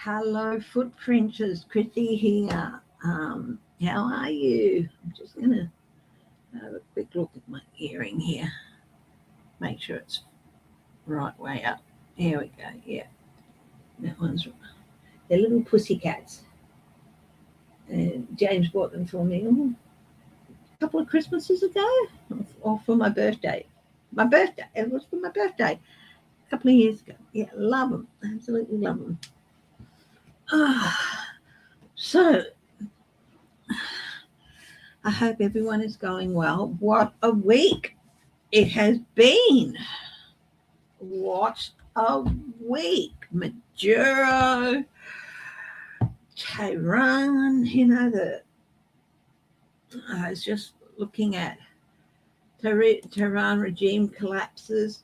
Hello, footprinters. Chrissy here. How are you? I'm just going to have a quick look at my earring here. Make sure it's right way up. Here we go. Yeah, that one's right. They're little pussycats. And James bought them for me a couple of Christmases ago, or for my birthday. It was for my birthday a couple of years ago. Yeah, love them. Absolutely love them. So, I hope everyone is going well. What a week it has been. What a week. Maduro, Tehran, I was just looking at Tehran regime collapses.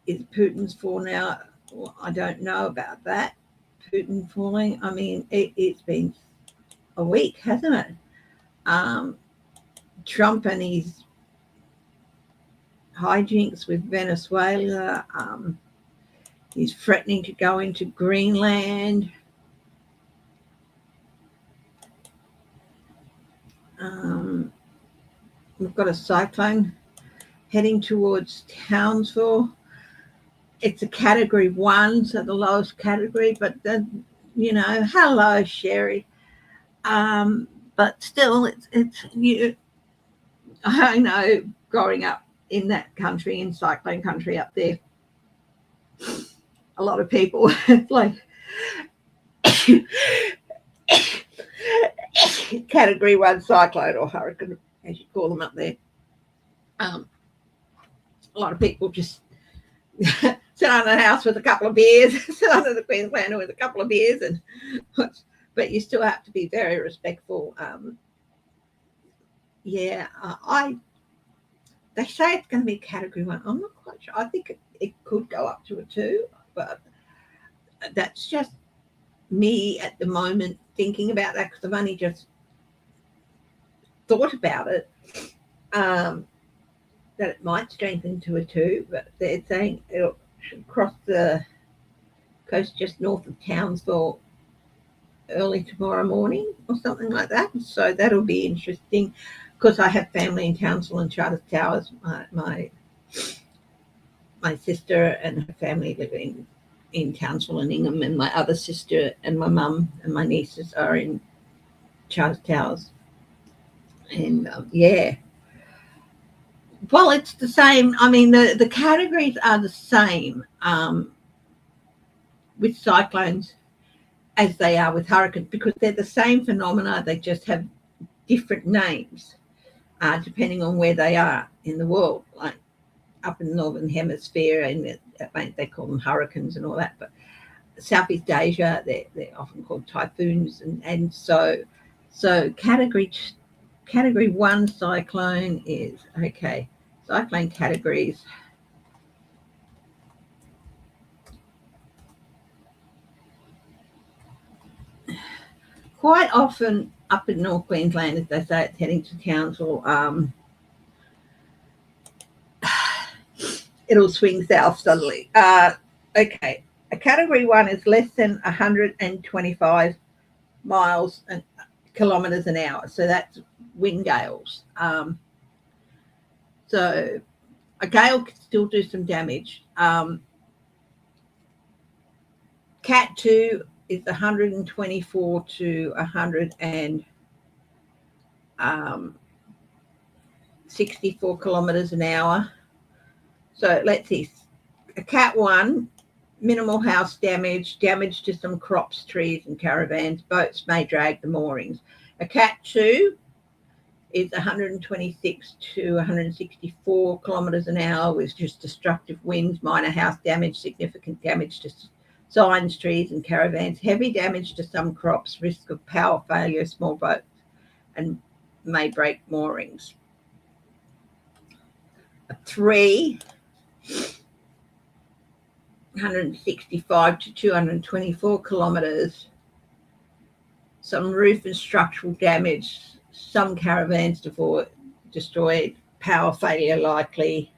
Is Putin's fall now? Well, I don't know about that. Putin falling. I mean, it's been a week, hasn't it? Trump and his hijinks with Venezuela. He's threatening to go into Greenland. We've got a cyclone heading towards Townsville. It's a category 1, so the lowest category, but then, hello, Sherry. But still, it's you. I know, growing up in that country, in cyclone country up there, a lot of people like category 1 cyclone or hurricane, as you call them up there. A lot of people just sit under the house with a couple of beers, sit under the Queenslander with a couple of beers, but you still have to be very respectful. They say it's going to be category 1. I'm not quite sure. I think it could go up to a 2, but that's just me at the moment thinking about that, because I've only just thought about it, that it might strengthen to a 2, but they're saying it should cross the coast just north of Townsville early tomorrow morning or something like that. So that'll be interesting, because I have family in Townsville and Charters Towers. My sister and her family live in Townsville and Ingham, and my other sister and my mum and my nieces are in Charters Towers. And well, it's the same. I mean, the categories are the same with cyclones as they are with hurricanes, because they're the same phenomena. They just have different names depending on where they are in the world. Like up in the Northern Hemisphere, and they call them hurricanes and all that. But Southeast Asia, they're often called typhoons. And so category 1 cyclone is, okay, cyclone categories. Quite often up in North Queensland, as they say, it's heading to Townsville. It'll swing south suddenly. Okay, a category 1 is less than 125 miles and kilometres an hour. So that's wind gales. So a gale can still do some damage. Cat 2 is 124 to 164 kilometres an hour. So let's see, a Cat 1, minimal house damage to some crops, trees and caravans. Boats may drag the moorings. A Cat 2 is 126 to 164 kilometres an hour with just destructive winds, minor house damage, significant damage to signs, trees and caravans, heavy damage to some crops, risk of power failure, small boats, and may break moorings. A 3, 165 to 224 kilometres, some roof and structural damage, some caravans destroyed, power failure likely.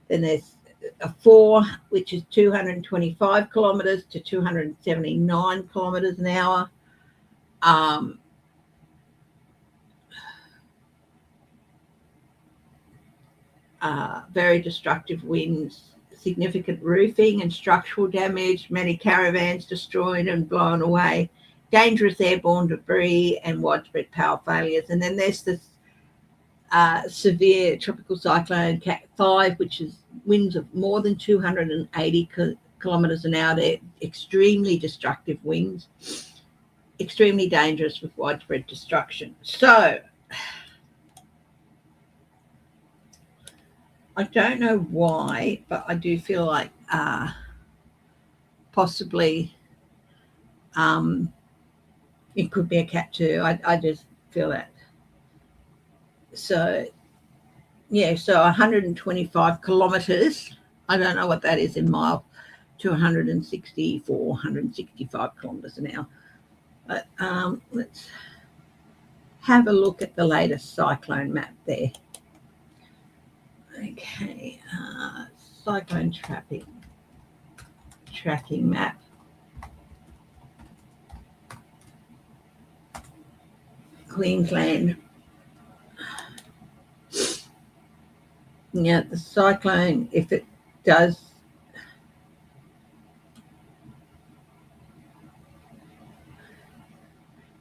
Then there's a 4, which is 225 kilometres to 279 kilometres an hour. Very destructive winds, significant roofing and structural damage, many caravans destroyed and blown away, dangerous airborne debris, and widespread power failures. And then there's this severe tropical cyclone Cat 5, which is winds of more than 280 kilometres an hour. They're extremely destructive winds, extremely dangerous with widespread destruction. So I don't know why, but I do feel like possibly it could be a Cat 2. I just feel that. So, yeah, so 125 kilometres. I don't know what that is in miles, to 164, 165 kilometres an hour. But let's have a look at the latest cyclone map there. Okay, cyclone tracking map. Queensland. Yeah, the cyclone, if it does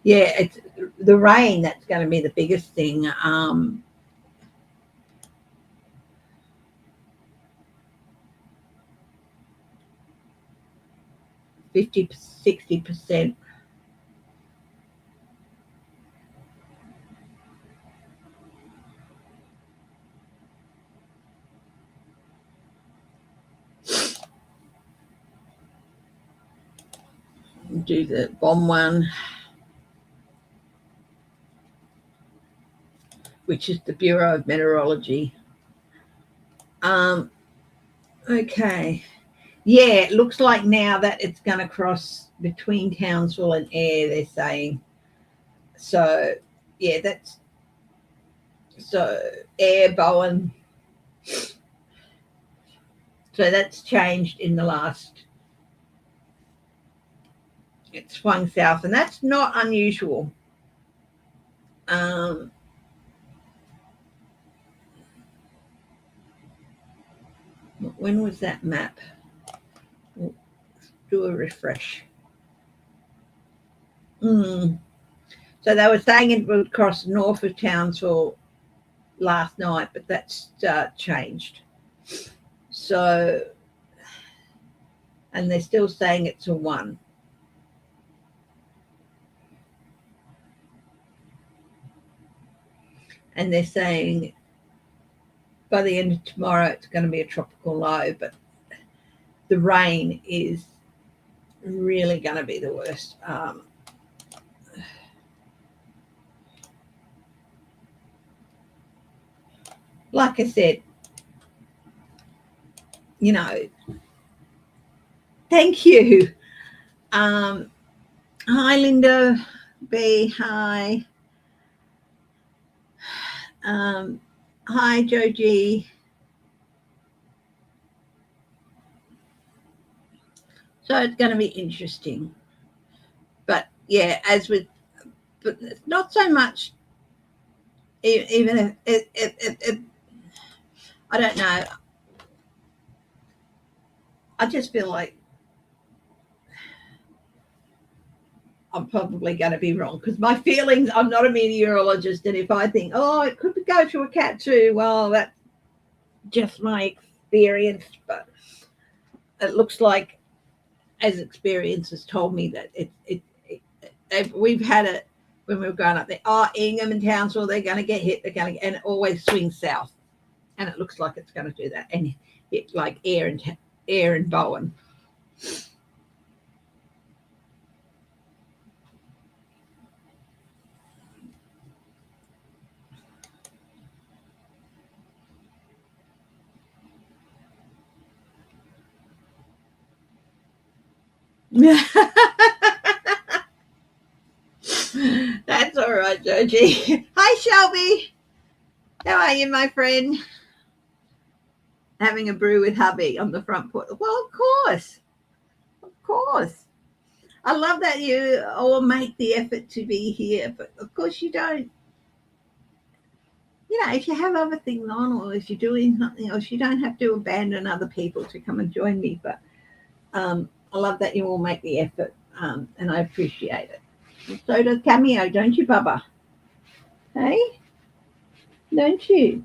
it's the rain that's going to be the biggest thing. 50-60%. Do the bomb one, which is the Bureau of Meteorology. Okay. Yeah, it looks like now that it's going to cross between Townsville and Ayr, they're saying. So, yeah, that's so Ayr, Bowen. So that's changed in the last. It swung south, and that's not unusual. When was that map? We'll do a refresh. So they were saying it would cross north of Townsville last night, but that's changed. So, and they're still saying it's a 1. And they're saying by the end of tomorrow it's going to be a tropical low, but the rain is really going to be the worst. Like I said, you know, thank you. Hi, Linda B. Hi. Hi, Joji. So it's going to be interesting. But, yeah, but not so much, even if I don't know. I just feel like I'm probably going to be wrong because my feelings, I'm not a meteorologist, and if I think, it could go to a Cat 2, well, that's just my experience, but it looks like, as experience has told me, that we've had it when we were growing up there. Ingham and Townsville, they're going to get hit, and it always swings south, and it looks like it's going to do that, and hit like Ayr and Bowen. That's all right, Joji. Hi, Shelby. How are you, my friend? having a brew with hubby on the front porch. Well, of course. Of course. I love that you all make the effort to be here, but of course you don't. You know, if you have other things on or if you're doing something else, you don't have to abandon other people to come and join me. But I love that you all make the effort, and I appreciate it. And so does Cameo, don't you, Bubba? Hey, don't you?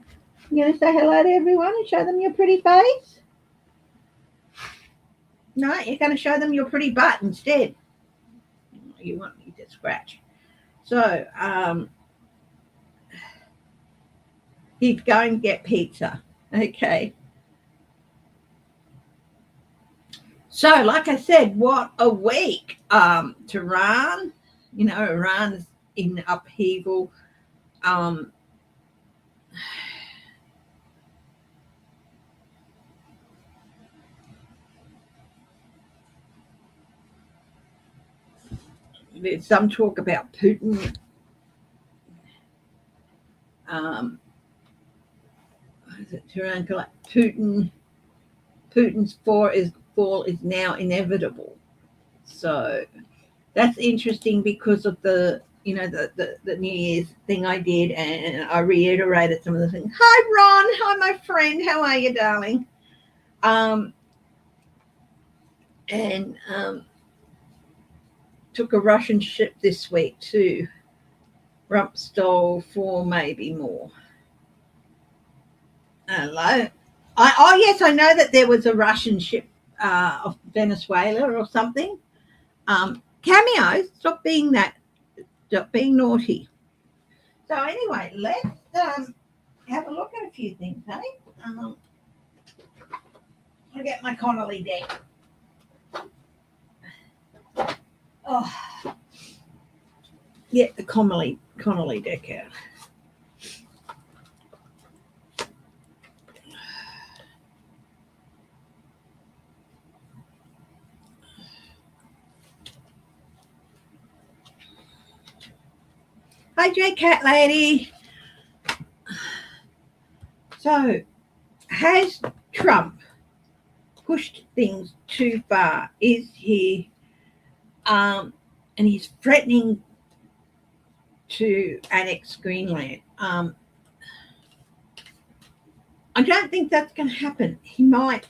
You going to say hello to everyone and show them your pretty face? No, you're going to show them your pretty butt instead. You want me to scratch. So, he'd go and get pizza. Okay. So, like I said, what a week. Tehran, you know, Iran's in upheaval. There's some talk about Putin. Is it Tehran? Putin's fall is now inevitable. So that's interesting because of the New Year's thing I did, and I reiterated some of the things. Hi, Ron. Hi, my friend. How are you, darling? And took a Russian ship this week too. Rump stole 4, maybe more. Hello. Yes, I know that there was a Russian ship of Venezuela or something. Cameo, stop being naughty. So anyway, let's have a look at a few things, hey? I'll get my Connolly deck. Oh, get the Connolly deck out. Hi, J Cat Lady. So, has Trump pushed things too far? Is he, and he's threatening to annex Greenland? I don't think that's going to happen. He might.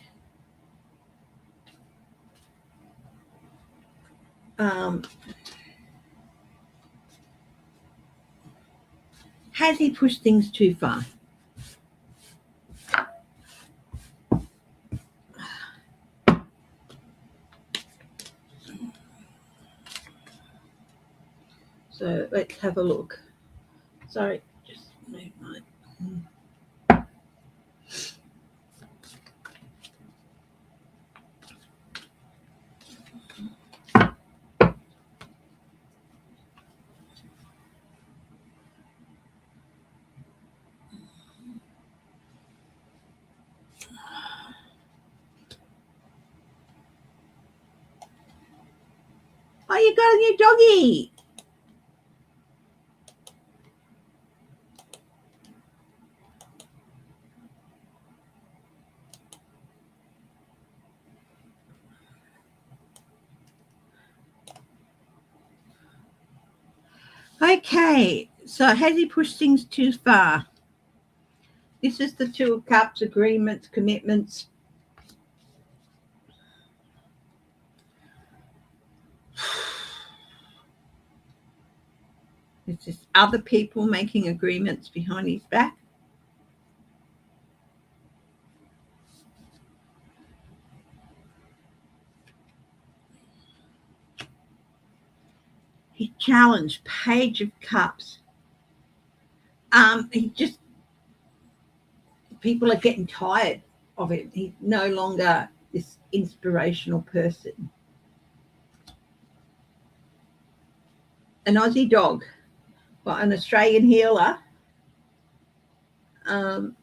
Has he pushed things too far? So let's have a look. Sorry, just move my. Oh, you got a new doggy. Okay, so has he pushed things too far? This is the Two of Cups, agreements, commitments. It's just other people making agreements behind his back. He challenged, Page of Cups. People are getting tired of it. He's no longer this inspirational person. An Aussie dog, well, an Australian healer, or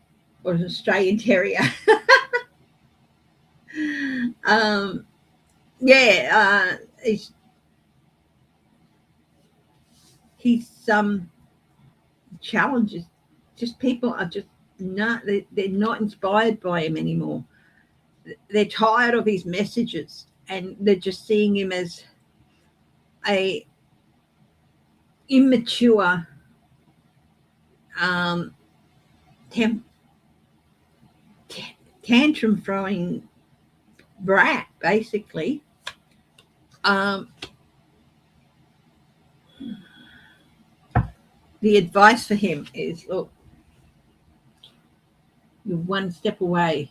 an Australian terrier. He's challenges. Just people are just No, they're not inspired by him anymore. They're tired of his messages, and they're just seeing him as a immature, um, tem- tantrum throwing brat, basically. Um, the advice for him is, look, you're one step away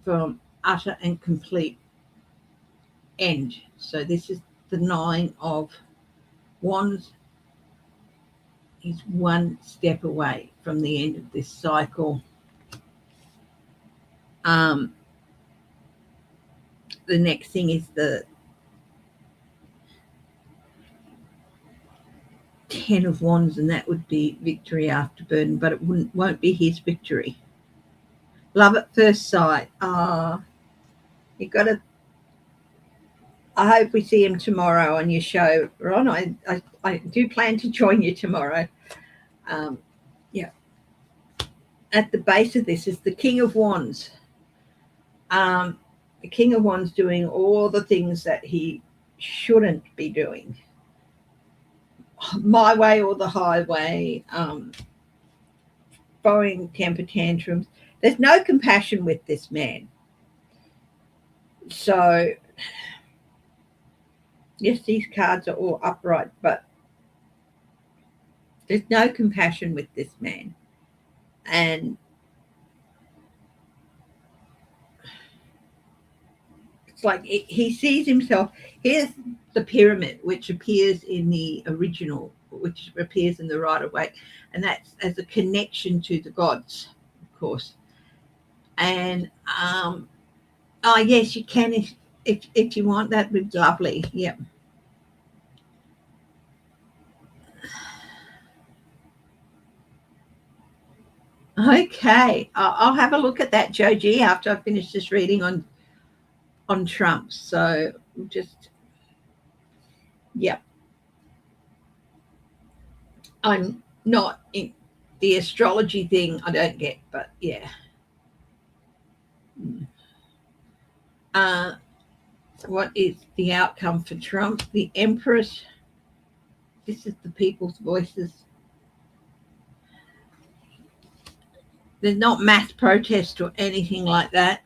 from utter and complete end. So this is the 9 of Wands. He's one step away from the end of this cycle. The next thing is the 10 of Wands, and that would be victory after burden, but it won't be his victory. Love at first sight. You got to. I hope we see him tomorrow on your show, Ron. I do plan to join you tomorrow. Yeah. At the base of this is the King of Wands. The King of Wands doing all the things that he shouldn't be doing. My way or the highway, throwing temper tantrums. There's no compassion with this man. So, yes, these cards are all upright, but there's no compassion with this man. And it's like he sees himself. Here's the pyramid, which appears in the original, which appears in the Rider-Waite, and that's as a connection to the gods, of course. And oh yes, you can if you want. That would be lovely. Yep. Okay, I'll have a look at that, Joji, after I finish this reading on Trump. So just yep. I'm not in the astrology thing. I don't get, but yeah. What is the outcome for Trump? The Empress. This is the people's voices. There's not mass protest or anything like that.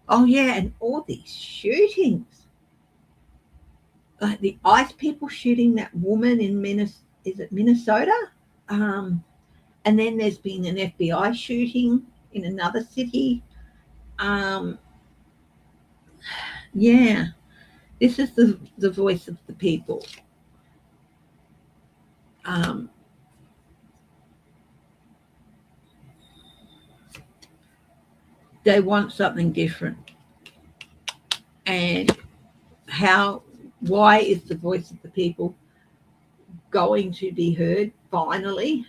Oh yeah, and all these shootings. Like the ICE people shooting that woman in Minnesota? And then there's been an FBI shooting in another city. Yeah, this is the voice of the people. They want something different. And why is the voice of the people going to be heard finally?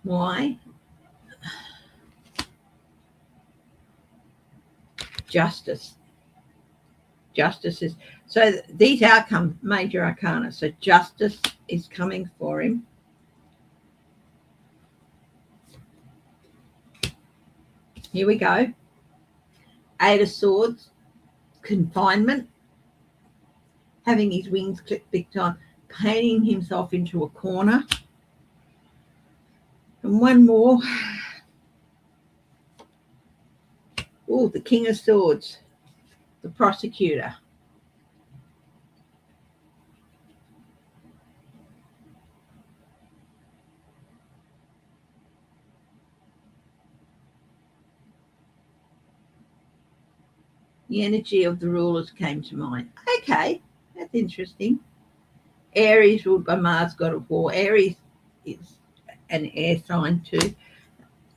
Why? Justice. Justice is so these outcomes, major arcana. So justice is coming for him. Here we go. 8 of Swords, confinement, having his wings clipped big time, painting himself into a corner. And one more. Oh, the King of Swords, the prosecutor. The energy of the rulers came to mind. Okay, that's interesting. Aries, ruled by Mars, god of war. Aries is an air sign too.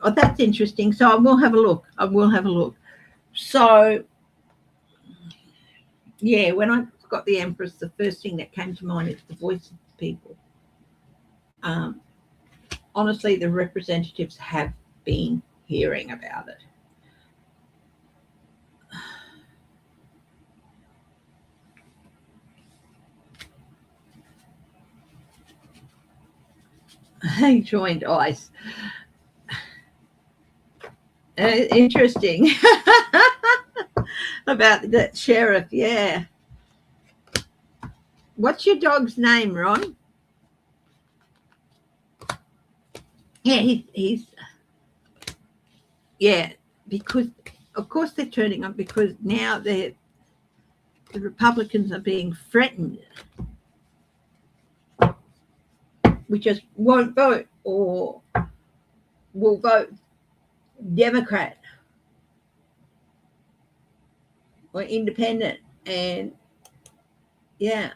Oh, that's interesting. So I will have a look. So, yeah, when I got the Empress, the first thing that came to mind is the voice of the people. Honestly, the representatives have been hearing about it. He joined ICE. Interesting. About that sheriff, yeah. What's your dog's name, Ron? Yeah, he's yeah, because of course they're turning up because now the Republicans are being threatened. We just won't vote or will vote Democrat or independent. And yeah.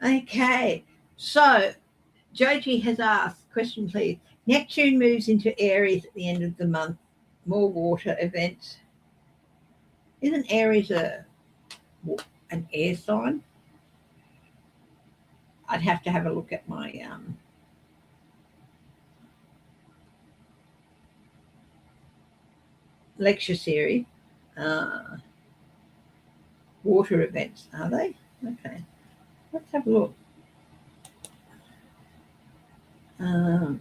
Okay. So Joji has asked, question please. Neptune moves into Aries at the end of the month. More water events. Isn't Aries an air sign? I'd have to have a look at my lecture series. Uh, water events, are they? Okay. Let's have a look. Um,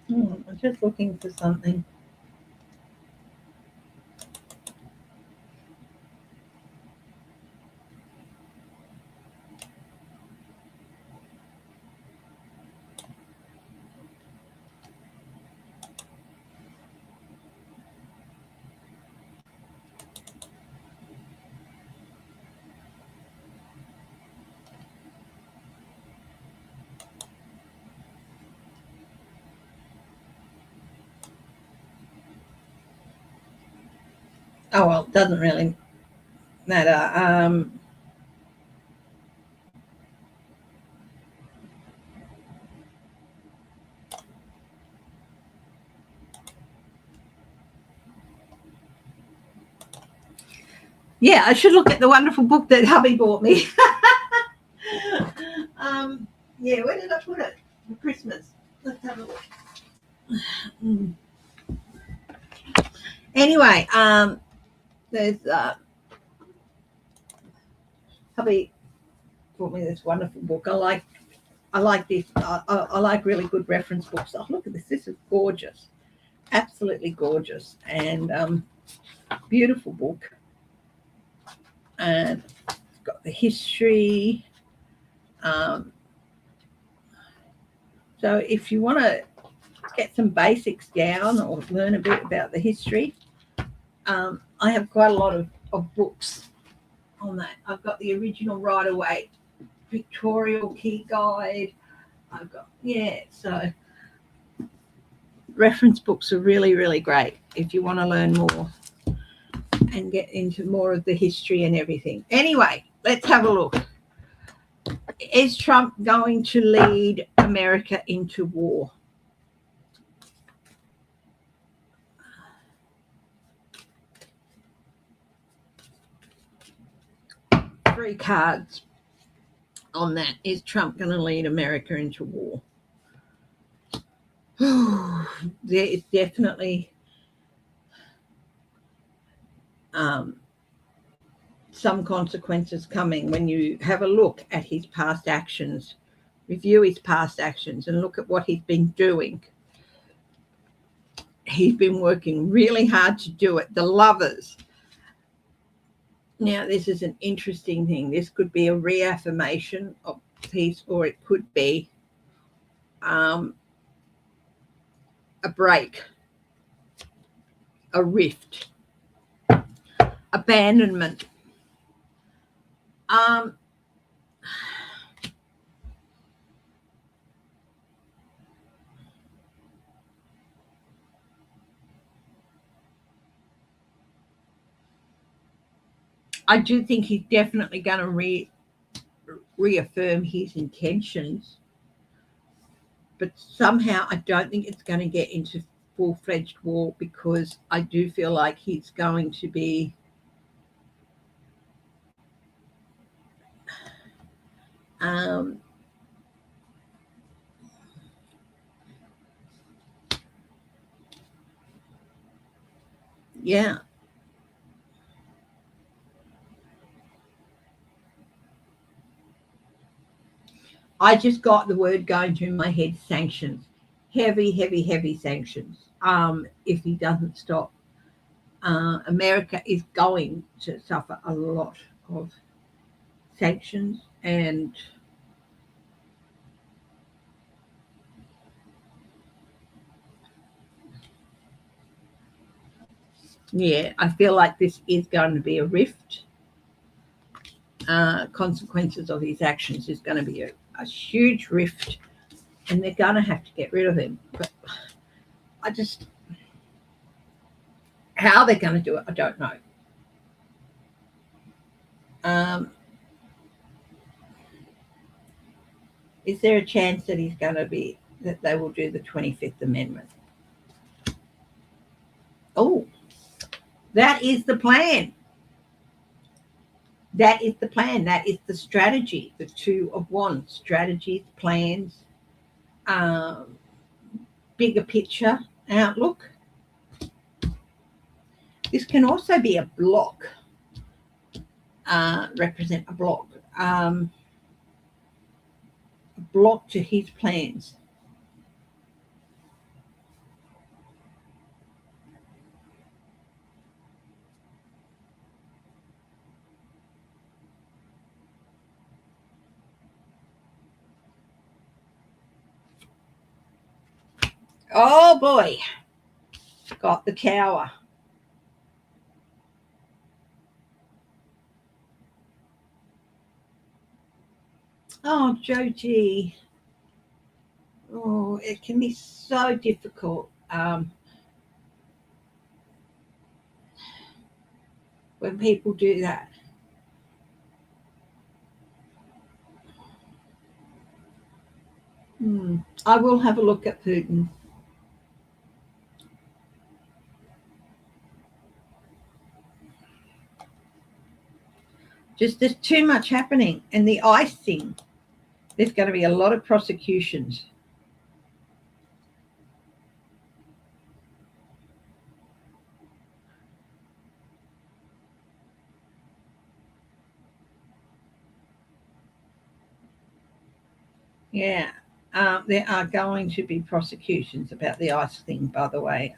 I'm just looking for something. Oh, well, it doesn't really matter. Yeah, I should look at the wonderful book that hubby bought me. Yeah, where did I put it for Christmas? Let's have a look. Anyway, there's hubby brought me this wonderful book. I like this. I like really good reference books. Oh, look at this. This is gorgeous. Absolutely gorgeous. And beautiful book. And it's got the history. So if you want to get some basics down or learn a bit about the history, I have quite a lot of books on that. I've got the original Rider-Waite Pictorial Key Guide. I've got, so reference books are really, really great if you want to learn more and get into more of the history and everything. Anyway, let's have a look. Is Trump going to lead America into war? Three cards on that. Is Trump going to lead America into war? There is definitely some consequences coming when you have a look at his past actions, review his past actions, and look at what he's been doing. He's been working really hard to do it. The lovers. Now, this is an interesting thing. This could be a reaffirmation of peace, or it could be a break, a rift, abandonment. I do think he's definitely going to reaffirm his intentions, but somehow I don't think it's going to get into full-fledged war, because I do feel like he's going to be yeah. I just got the word going through my head: sanctions. Heavy, heavy, heavy sanctions. If he doesn't stop, America is going to suffer a lot of sanctions, and yeah, I feel like this is going to be a rift. Consequences of his actions is going to be a huge rift, and they're going to have to get rid of him. But how they're going to do it, I don't know. Is there a chance that that they will do the 25th Amendment? Oh, that is the plan. That is the plan. That is the strategy. The Two of Wands: strategies, plans, bigger picture outlook. This can also be a block, represent a block to his plans. Oh boy, got the Tower. Oh, Joji. Oh, it can be so difficult when people do that. I will have a look at Putin. Just there's too much happening. And the ICE thing, there's going to be a lot of prosecutions. Yeah, there are going to be prosecutions about the ICE thing, by the way.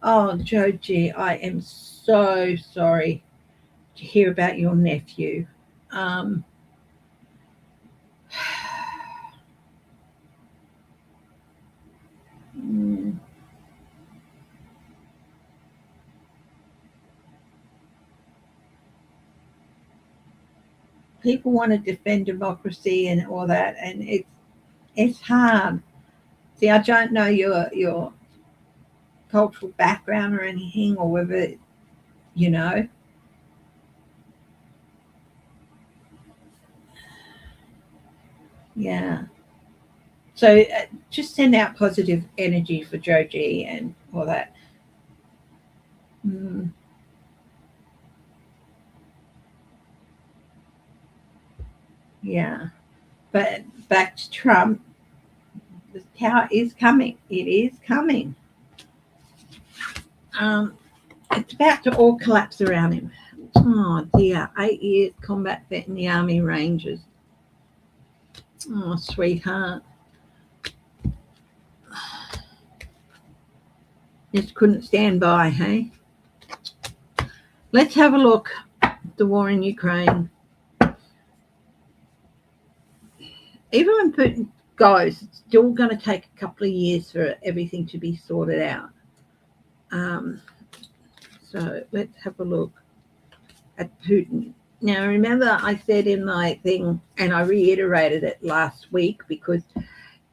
Oh, Joji, I am so sorry to hear about your nephew. People want to defend democracy and all that, and it's hard. See, I don't know your cultural background or anything, or whether you know. Yeah. So just send out positive energy for Joji and all that. Mm. Yeah. But back to Trump, the tower is coming. It is coming. It's about to all collapse around him. Oh dear, 8 years combat vet in the Army Rangers. Oh, sweetheart. Just couldn't stand by, hey? Let's have a look at the war in Ukraine. Even when Putin goes, it's still going to take a couple of years for everything to be sorted out. So let's have a look at Putin. Now, remember I said in my thing, and I reiterated it last week because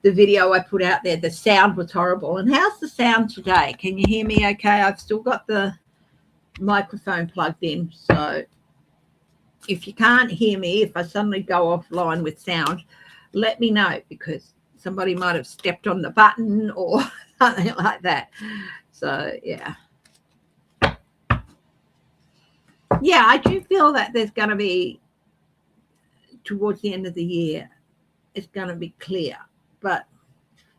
the video I put out there, the sound was horrible. And how's the sound today? Can you hear me okay? I've still got the microphone plugged in. So if you can't hear me, if I suddenly go offline with sound, let me know because somebody might have stepped on the button or something like that. So, yeah. Yeah, I do feel that there's going to be, towards the end of the year, it's going to be clear. But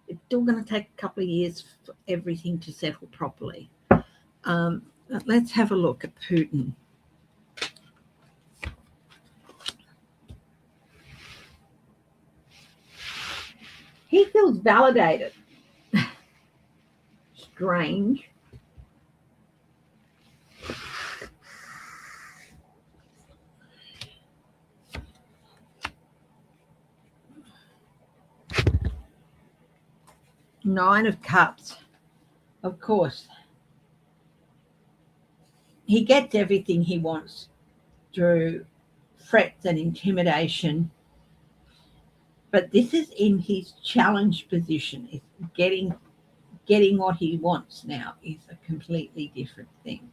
it's still going to take a couple of years for everything to settle properly. Let's have a look at Putin. He feels validated. Strange. Nine of Cups. Of course. He gets everything he wants through threats and intimidation. But this is in his challenge position. It's getting what he wants now is a completely different thing.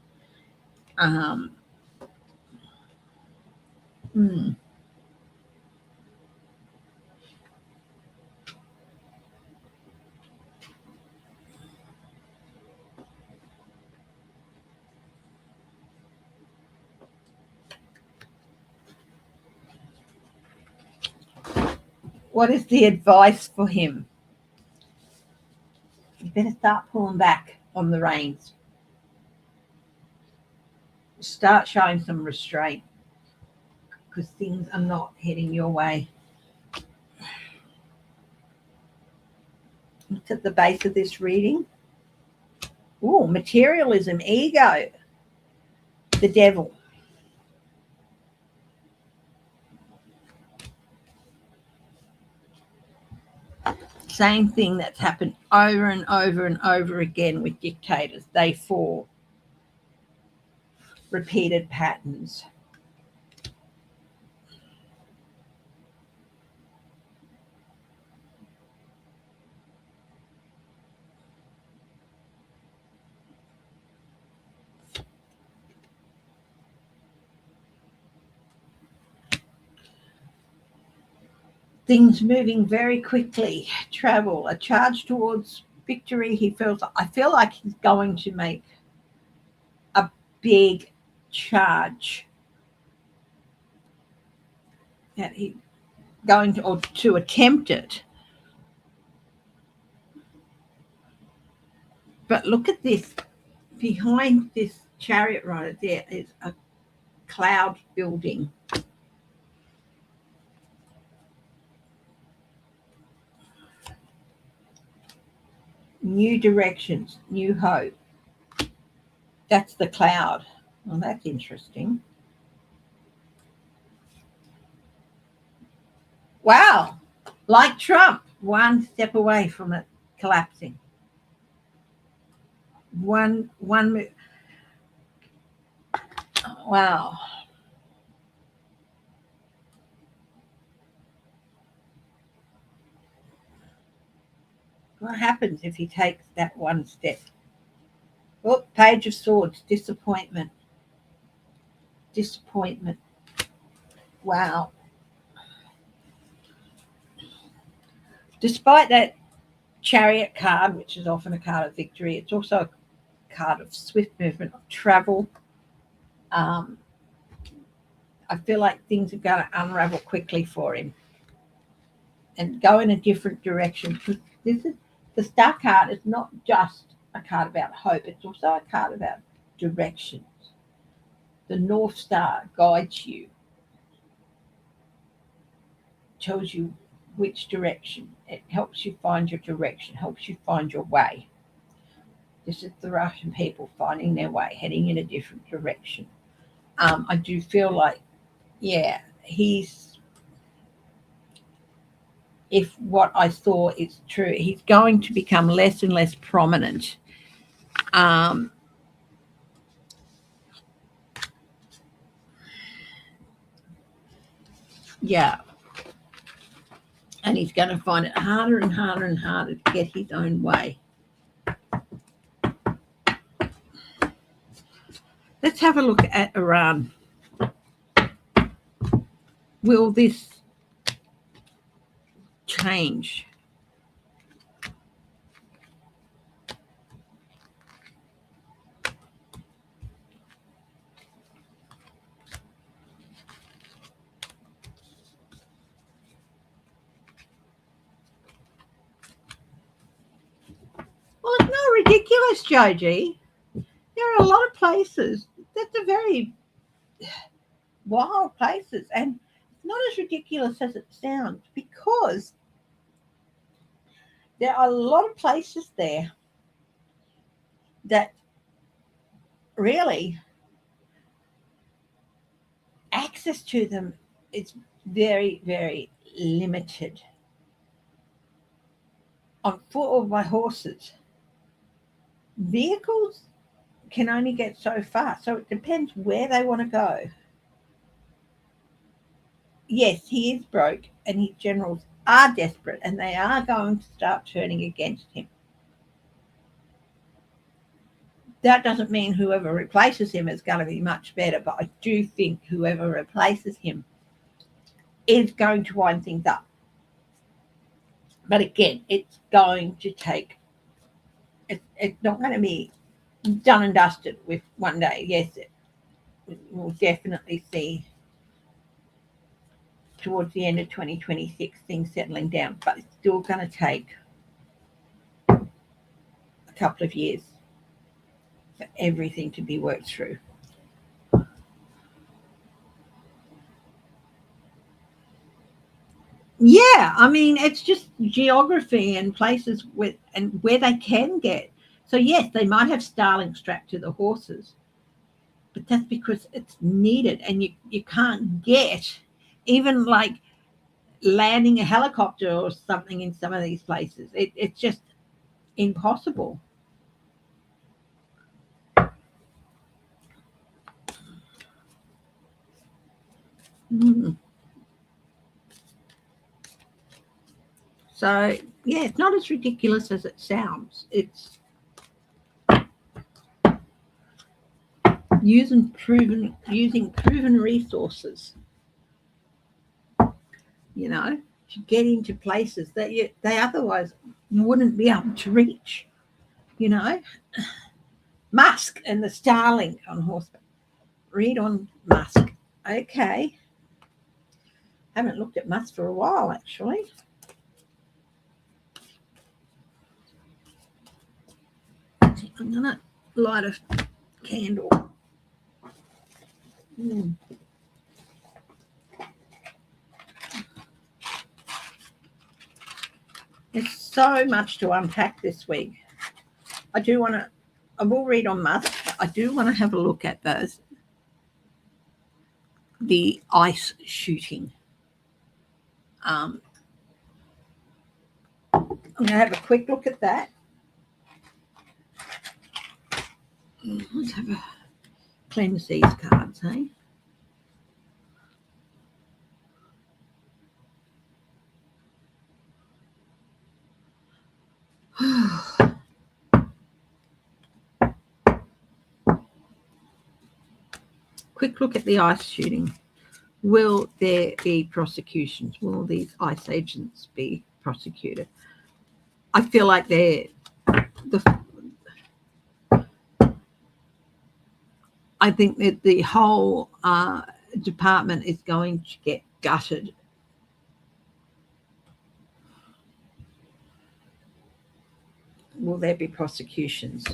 What is the advice for him? You better start pulling back on the reins. Start showing some restraint because things are not heading your way. Look at the base of this reading. Oh, materialism, ego, the devil. Same thing that's happened over and over and over again with dictators. They fall. Repeated patterns. Things moving very quickly. Travel, a charge towards victory. I feel like he's going to make a big charge. That he's going to, or to attempt it. But look at this. Behind this chariot rider there is a cloud building. New directions, new hope. That's the cloud. Well, that's interesting. Wow. Like Trump, one step away from it collapsing. One move. Wow. What happens if he takes that one step? Oh, Page of Swords, disappointment. Disappointment. Wow. Despite that Chariot card, which is often a card of victory, it's also a card of swift movement, of travel. I feel like things are going to unravel quickly for him and go in a different direction. This is the Star card is not just a card about hope, it's also a card about directions. The North Star guides you, tells you which direction. It helps you find your direction, helps you find your way. This is the Russian people finding their way, heading in a different direction. I do feel like, yeah, if what I saw is true, he's going to become less and less prominent. Yeah. And he's going to find it harder and harder and harder to get his own way. Let's have a look at Iran. Will this change? Well, it's not ridiculous, Joji. There are a lot of places that are very wild places, and it's not as ridiculous as it sounds, because there are a lot of places there that really access to them is very, very limited. On foot or by horses, vehicles can only get so far, so it depends where they want to go. Yes, he is broke, and his generals are desperate, and they are going to start turning against him. That doesn't mean whoever replaces him is going to be much better, but I do think whoever replaces him is going to wind things up. But again, it's going to take, it's not going to be done and dusted with one day. Yes, we'll definitely see towards the end of 2026 things settling down, but it's still going to take a couple of years for everything to be worked through. Yeah, I mean, it's just geography and places where they can get. So yes, they might have Starlink strapped to the horses, but that's because it's needed, and you can't get even like landing a helicopter or something in some of these places. It's just impossible. Mm. So yeah, it's not as ridiculous as it sounds. It's using proven resources, to get into places that they otherwise wouldn't be able to reach. Musk and the Starlink on horseback. Read on Musk. Okay. Haven't looked at Musk for a while, actually. I'm going to light a candle. There's so much to unpack this week. I will read on Musk. I do want to have a look at the ice shooting. I'm going to have a quick look at that. Let's have a cleanse these cards, hey? Quick look at the ice shooting. Will there be prosecutions? Will these ICE agents be prosecuted? I feel like I think that the whole department is going to get gutted. Will there be prosecutions?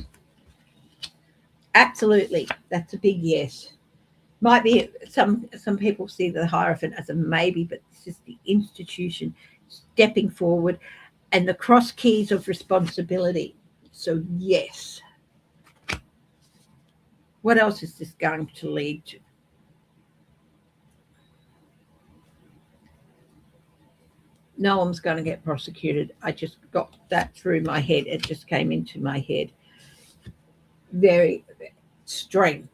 Absolutely. That's a big yes. Might be some people see the Hierophant as a maybe, but this is the institution stepping forward and the cross keys of responsibility. So yes. What else is this going to lead to? No one's going to get prosecuted. I just got that through my head. It just came into my head. Very strength.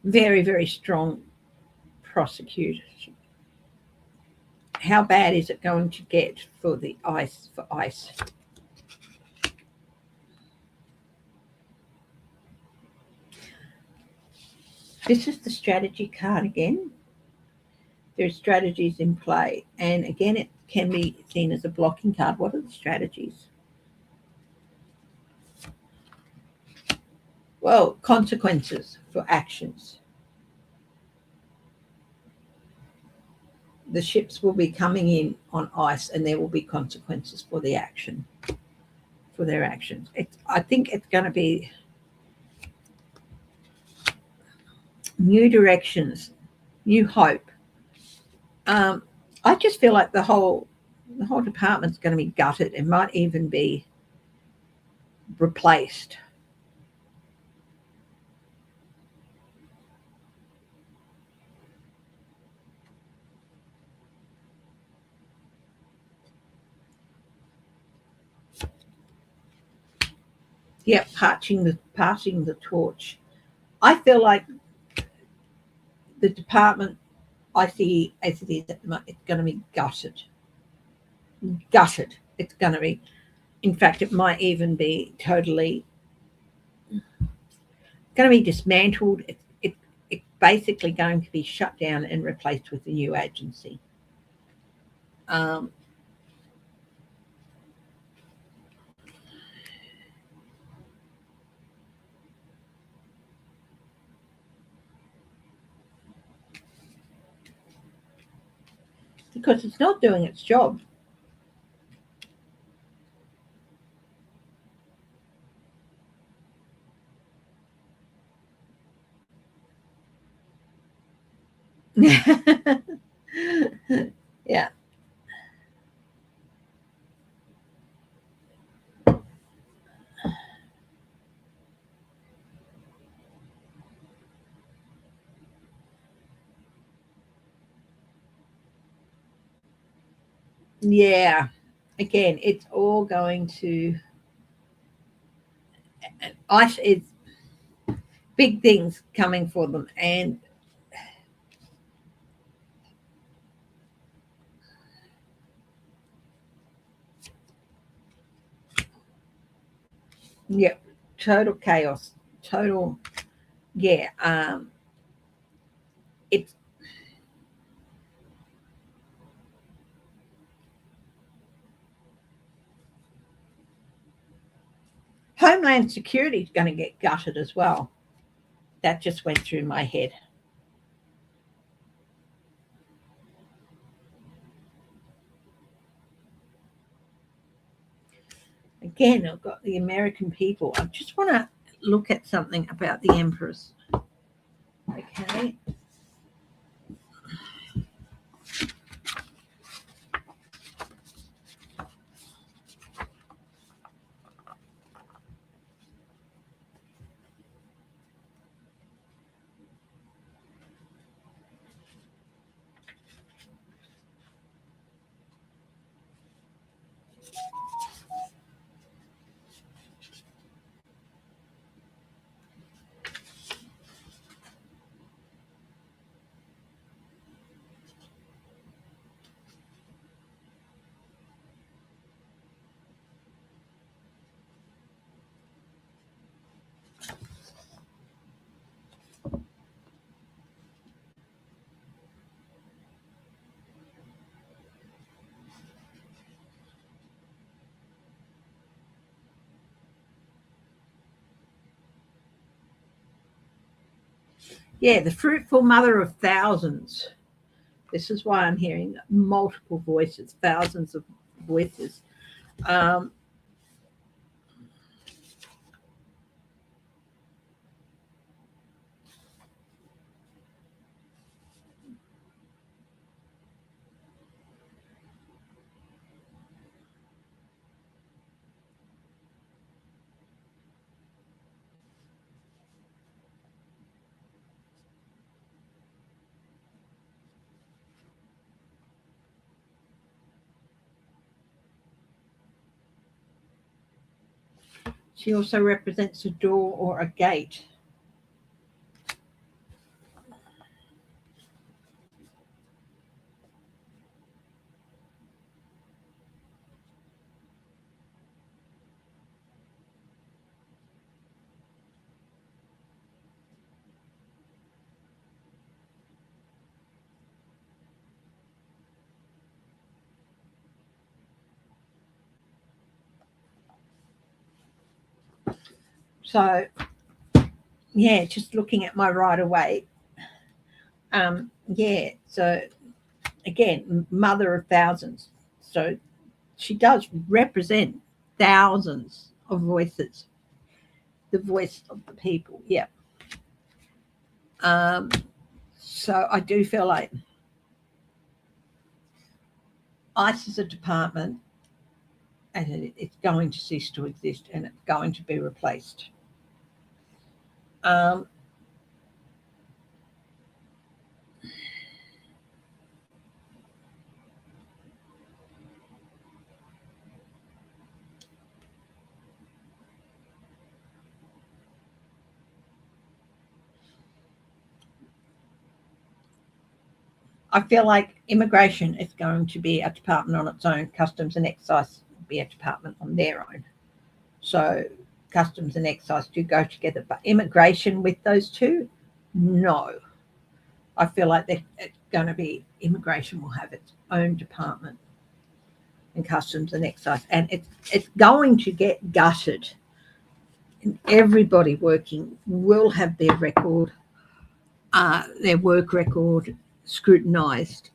Very, very strong prosecutors. How bad is it going to get for the ICE? For ICE? This is the strategy card again. There are strategies in play, and again, it can be seen as a blocking card. What are the strategies? Well, consequences for actions. The ships will be coming in on ice, and there will be consequences for the action, for their actions. I think it's going to be new directions, new hope. I just feel like the whole department's going to be gutted. It might even be replaced. Yeah, passing the torch. I feel like the department I see as it is at the moment, it's going to be gutted. Gutted. It's going to be. In fact, it might even be totally going to be dismantled. It's basically going to be shut down and replaced with a new agency. Because it's not doing its job. Yeah. Yeah. Again, it's all going to. ICE is big things coming for them, and yeah, total chaos, total. Yeah. It's Homeland Security is going to get gutted as well. That just went through my head. Again, I've got the American people. I just want to look at something about the Empress. Okay. Yeah, the fruitful mother of thousands. This is why I'm hearing multiple voices, thousands of voices. Um, she also represents a door or a gate. So, yeah, just looking at my right away. Yeah, so again, mother of thousands. So she does represent thousands of voices, the voice of the people. Yeah. Um, so I do feel like ICE is a department and it's going to cease to exist and it's going to be replaced. Um, I feel like immigration is going to be a department on its own. Customs and excise will be a department on their own. So customs and excise do go together, but immigration with those two, no. I feel like it's going to be immigration will have its own department, and customs and excise, and it's going to get gutted. And everybody working will have their work record scrutinised.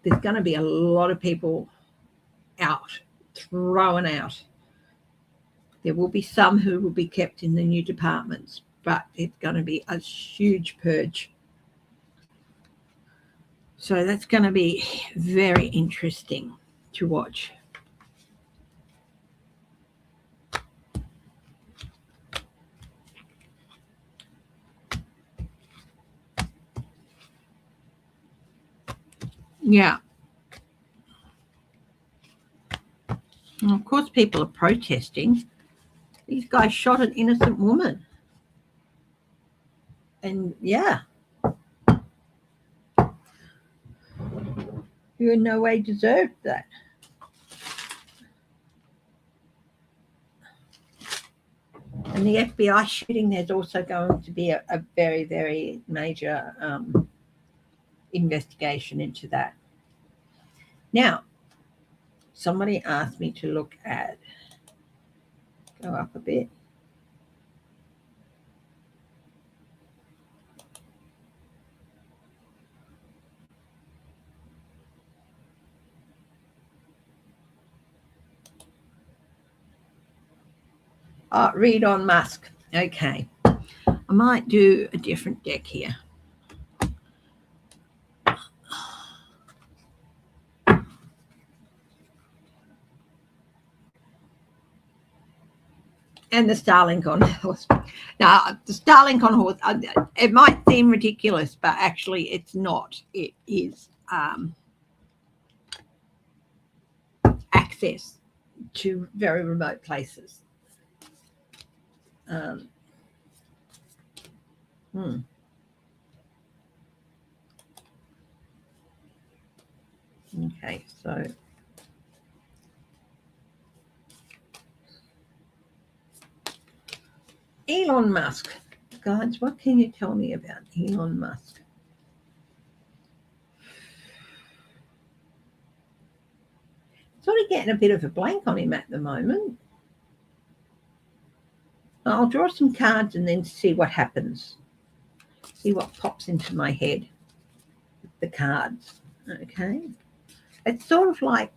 There's going to be a lot of people thrown out. There will be some who will be kept in the new departments, but it's going to be a huge purge. So that's going to be very interesting to watch. Yeah. And of course, people are protesting. These guys shot an innocent woman. And yeah, who in no way deserved that. And the FBI shooting, there's also going to be a very, very major investigation into that. Now, somebody asked me to look at, go up a bit. Read on Musk. Okay. I might do a different deck here. And the Starlink on horse. Now, the Starlink on horse, it might seem ridiculous, but actually it's not. It is access to very remote places. Okay, so Elon Musk. Guys, what can you tell me about Elon Musk? Sort of getting a bit of a blank on him at the moment. I'll draw some cards and then see what happens. See what pops into my head with the cards. Okay. It's sort of like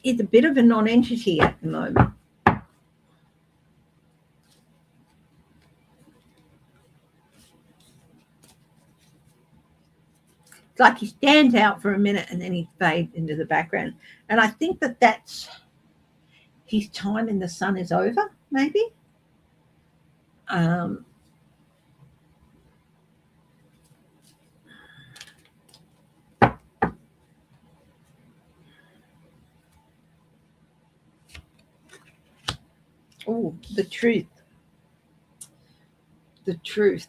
it's a bit of a non-entity at the moment. It's like he stands out for a minute and then he fades into the background. And I think that that's his time in the sun is over, maybe. Oh, the truth. The truth.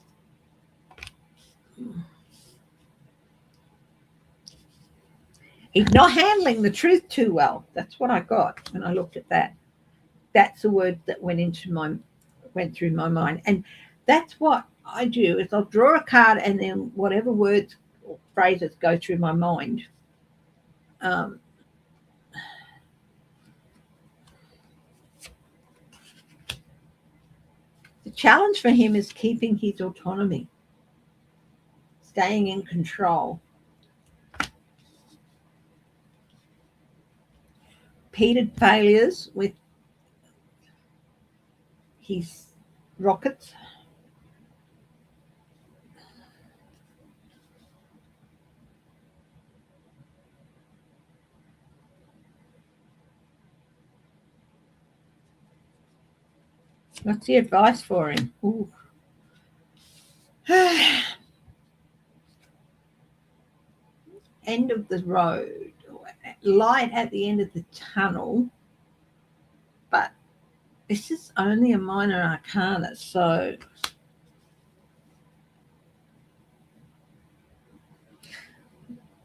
He's not handling the truth too well. That's what I got when I looked at that. That's the word that went through my mind. And that's what I do is I'll draw a card and then whatever words or phrases go through my mind. The challenge for him is keeping his autonomy, staying in control. Repeated failures with his rockets. What's the advice for him? Ooh. End of the road, light at the end of the tunnel, but this is only a minor arcana, so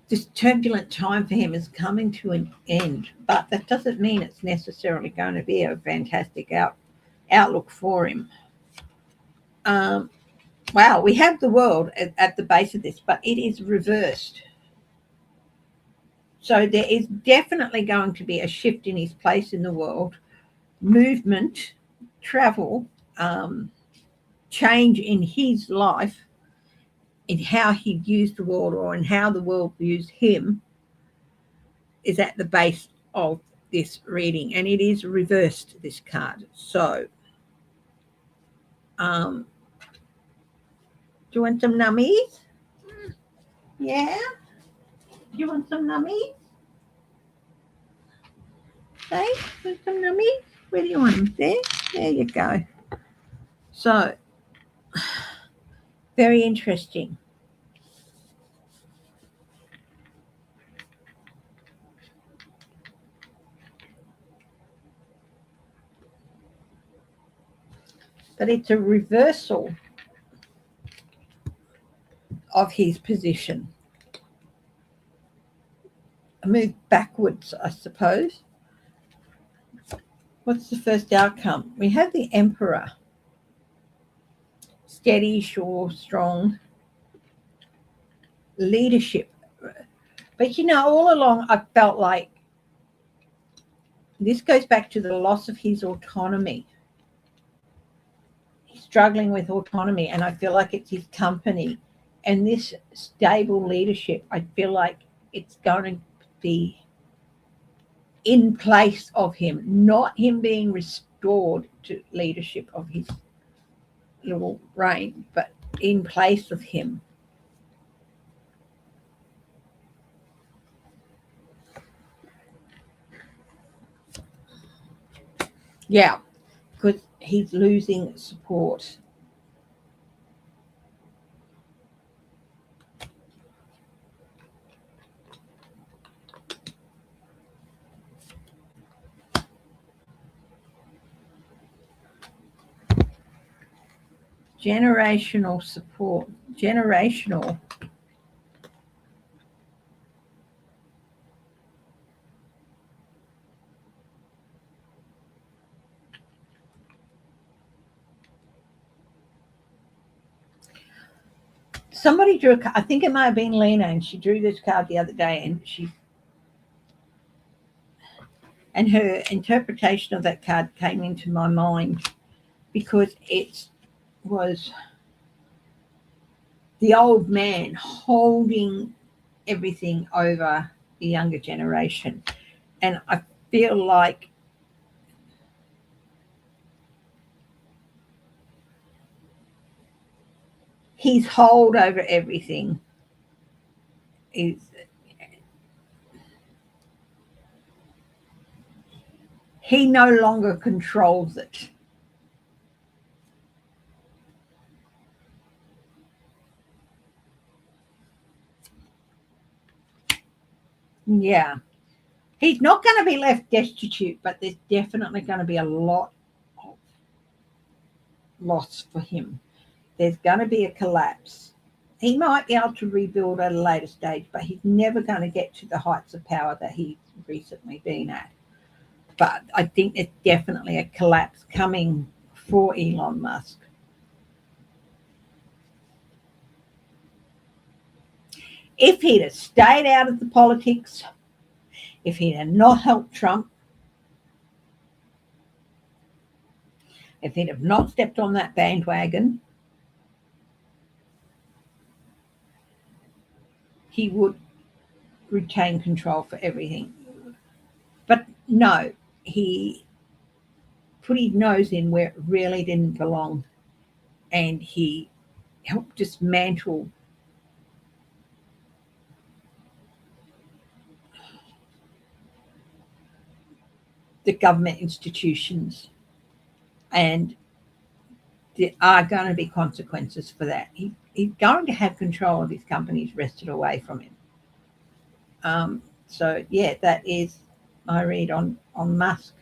this turbulent time for him is coming to an end, but that doesn't mean it's necessarily going to be a fantastic outlook for him. Wow, we have the world at the base of this, but it is reversed. So there is definitely going to be a shift in his place in the world, movement, travel, change in his life, in how he views the world or in how the world views him is at the base of this reading. And it is reversed, this card. So, do you want some nummies? Yeah? Do you want some nummies? Hey, want some nummies? Where do you want them? There you go. So, very interesting. But it's a reversal of his position. A move backwards, I suppose. What's the first outcome? We have the Emperor. Steady, sure, strong. Leadership. But, all along I felt like this goes back to the loss of his autonomy. He's struggling with autonomy, and I feel like it's his company. And this stable leadership, I feel like it's going to be in place of him, not him being restored to leadership of his little reign, but in place of him. Yeah, because he's losing support. Generational support. Generational. Somebody drew a card. I think it might have been Lena, and she drew this card the other day, and And her interpretation of that card came into my mind because it was the old man holding everything over the younger generation. And I feel like his hold over everything is he no longer controls it. Yeah. He's not going to be left destitute, but there's definitely going to be a lot of loss for him. There's going to be a collapse. He might be able to rebuild at a later stage, but he's never going to get to the heights of power that he's recently been at. But I think there's definitely a collapse coming for Elon Musk. If he'd have stayed out of the politics, if he'd have not helped Trump, if he'd have not stepped on that bandwagon, he would retain control for everything. But no, he put his nose in where it really didn't belong, and he helped dismantle the government institutions, and there are going to be consequences for that. He's going to have control of his companies wrested away from him. So yeah, that is my read on Musk.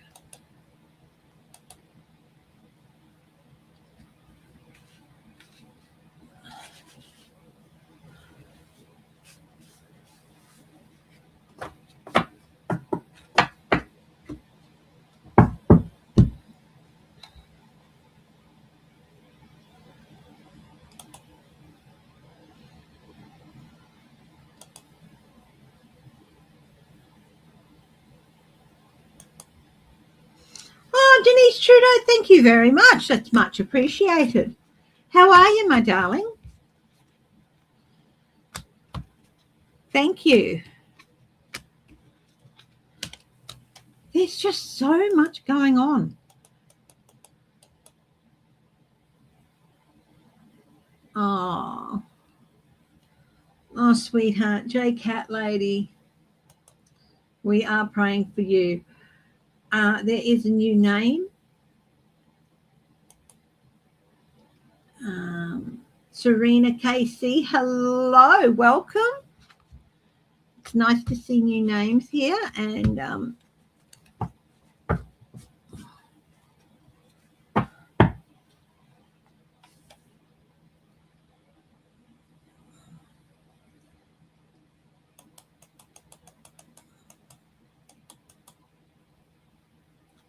Oh, Denise Trudeau, thank you very much. That's much appreciated. How are you, my darling? Thank you. There's just so much going on. Oh, sweetheart, J Cat Lady, we are praying for you. There is a new name. Serena KC, hello, welcome. It's nice to see new names here. And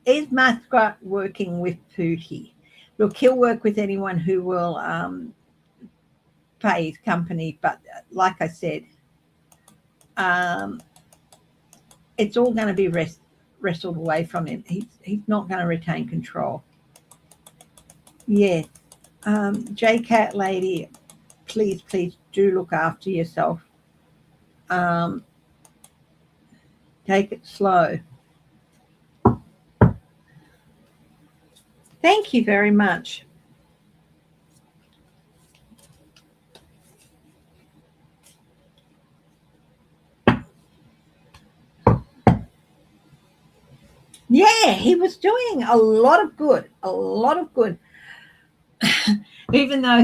is Musk working with Pooty? Look, he'll work with anyone who will pay his company, but like I said, it's all going to be wrestled away from him. He's not going to retain control. Yeah. J Cat Lady, please do look after yourself. Take it slow. Thank you very much. Yeah, he was doing a lot of good, even though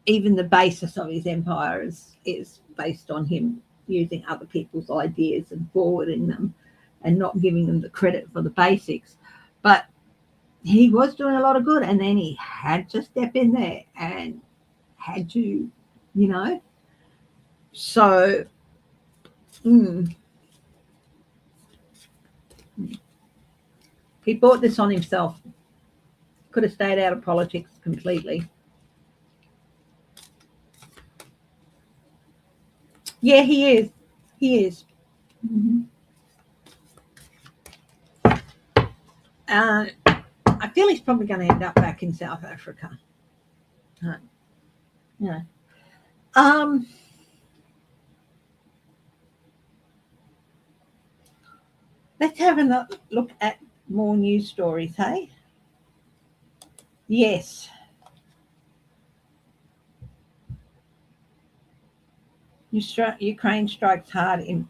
even the basis of his empire is based on him using other people's ideas and forwarding them and not giving them the credit for the basics. But he was doing a lot of good, and then he had to step in there and had to, so he brought this on himself. Could have stayed out of politics completely. Yeah, he is. Mm-hmm. I feel he's probably going to end up back in South Africa. Yeah. Let's have a look at more news stories, hey? Yes. Ukraine strikes hard in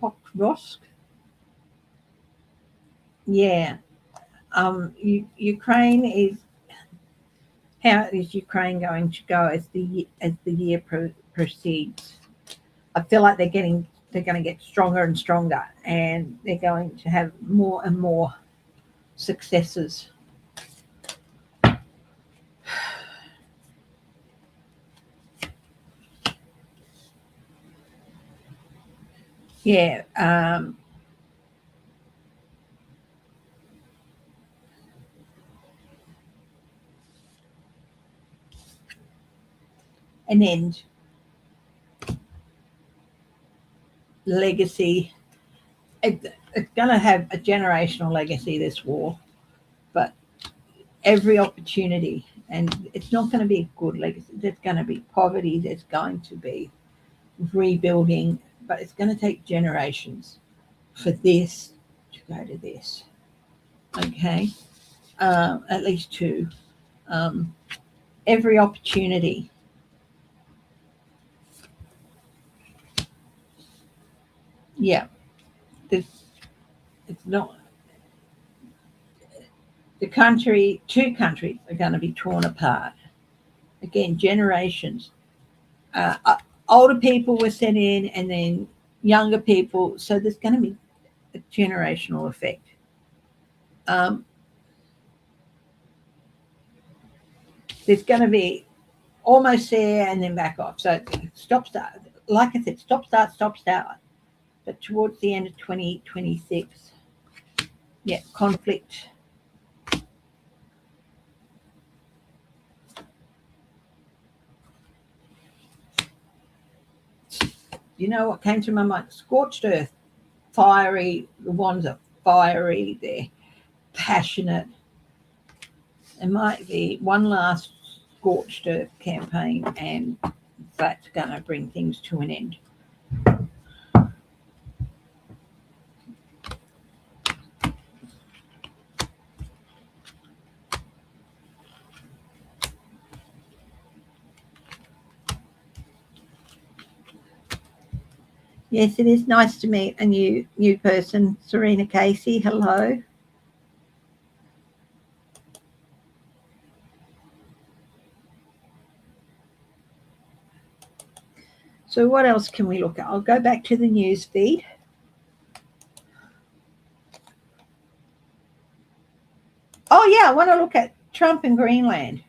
Pokrovsk. Yeah. Ukraine is. How is Ukraine going to go as the year proceeds? I feel like they're going to get stronger and stronger, and they're going to have more and more successes. Yeah. An end legacy. It's going to have a generational legacy, this war, but every opportunity, and it's not going to be a good legacy. There's going to be poverty, there's going to be rebuilding, but it's going to take generations for this to go to this. Okay, at least two. Every opportunity. Yeah, it's not the country. Two countries are going to be torn apart. Again, generations. Older people were sent in, and then younger people. So there's going to be a generational effect. There's going to be almost there and then back off. So stop, start. Like I said, stop, start. But towards the end of 2026, yeah, conflict. You know what came to my mind? Scorched earth, fiery. The ones are fiery. They're passionate. It might be one last scorched earth campaign, and that's going to bring things to an end. Yes, it is nice to meet a new person. Serena Casey, hello. So what else can we look at? I'll go back to the news feed. Oh, yeah, I want to look at Trump and Greenland.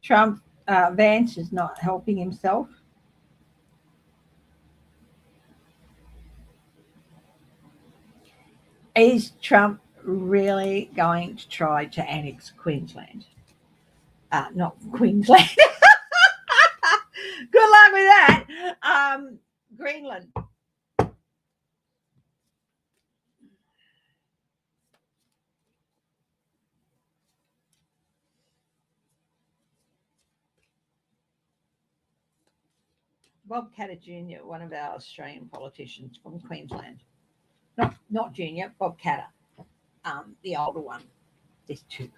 Trump, Vance is not helping himself. Is Trump really going to try to annex Queensland? Not Queensland. Good luck with that. Greenland. Bob Catter Jr., one of our Australian politicians from Queensland. Not Junior, Bob Catter, the older one. There's two,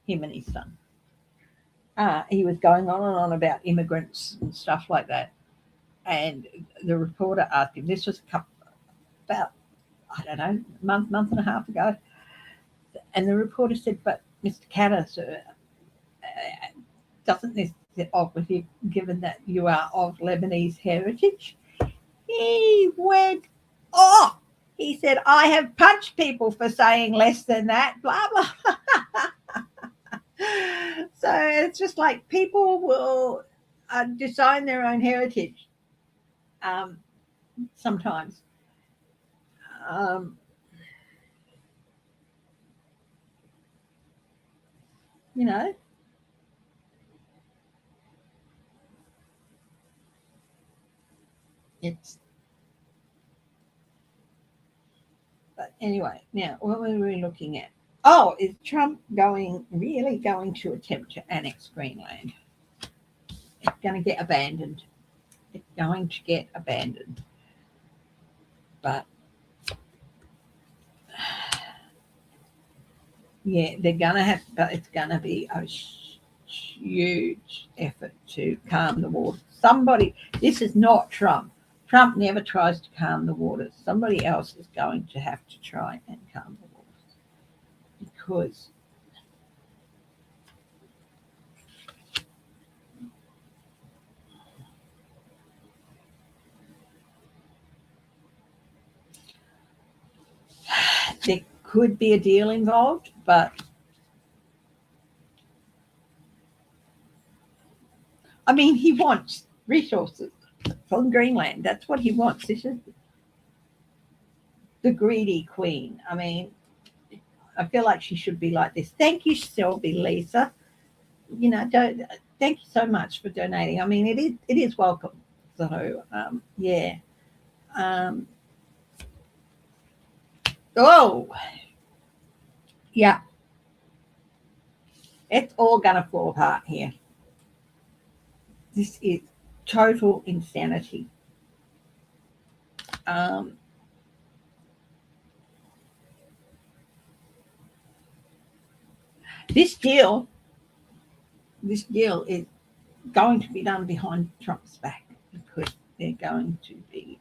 him and his son. He was going on and on about immigrants and stuff like that. And the reporter asked him, this was about, I don't know, month and a half ago. And the reporter said, but Mr. Catter, sir, doesn't this sit off with you given that you are of Lebanese heritage? He went off. He said, I have punched people for saying less than that, blah, blah. So it's just like people will disown their own heritage sometimes. You know, it's, but anyway, now what were we looking at? Oh, is Trump really going to attempt to annex Greenland? It's going to get abandoned. It's going to get abandoned. But yeah, they're going to have, but it's going to be a huge effort to calm the waters. This is not Trump. Trump never tries to calm the waters. Somebody else is going to have to try and calm the waters because there could be a deal involved, but I mean, he wants resources from Greenland. That's what he wants. This is the greedy queen. I mean, I feel like she should be like this. Thank you, Sylvie, Lisa. Thank you so much for donating. I mean, it is welcome. So, yeah. Oh, yeah. It's all going to fall apart here. This is total insanity. This deal is going to be done behind Trump's back because they're going to be.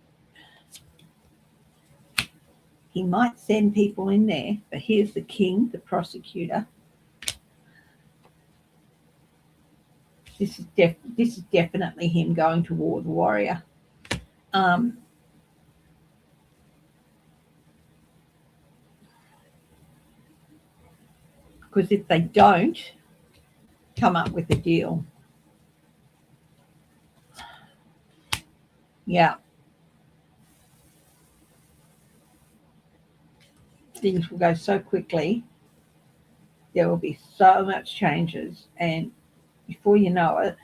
He might send people in there, but here's the king, the prosecutor. This is definitely him going to war, the warrior. Because if they don't come up with a deal, yeah, things will go so quickly. There will be so much changes, and before you know it,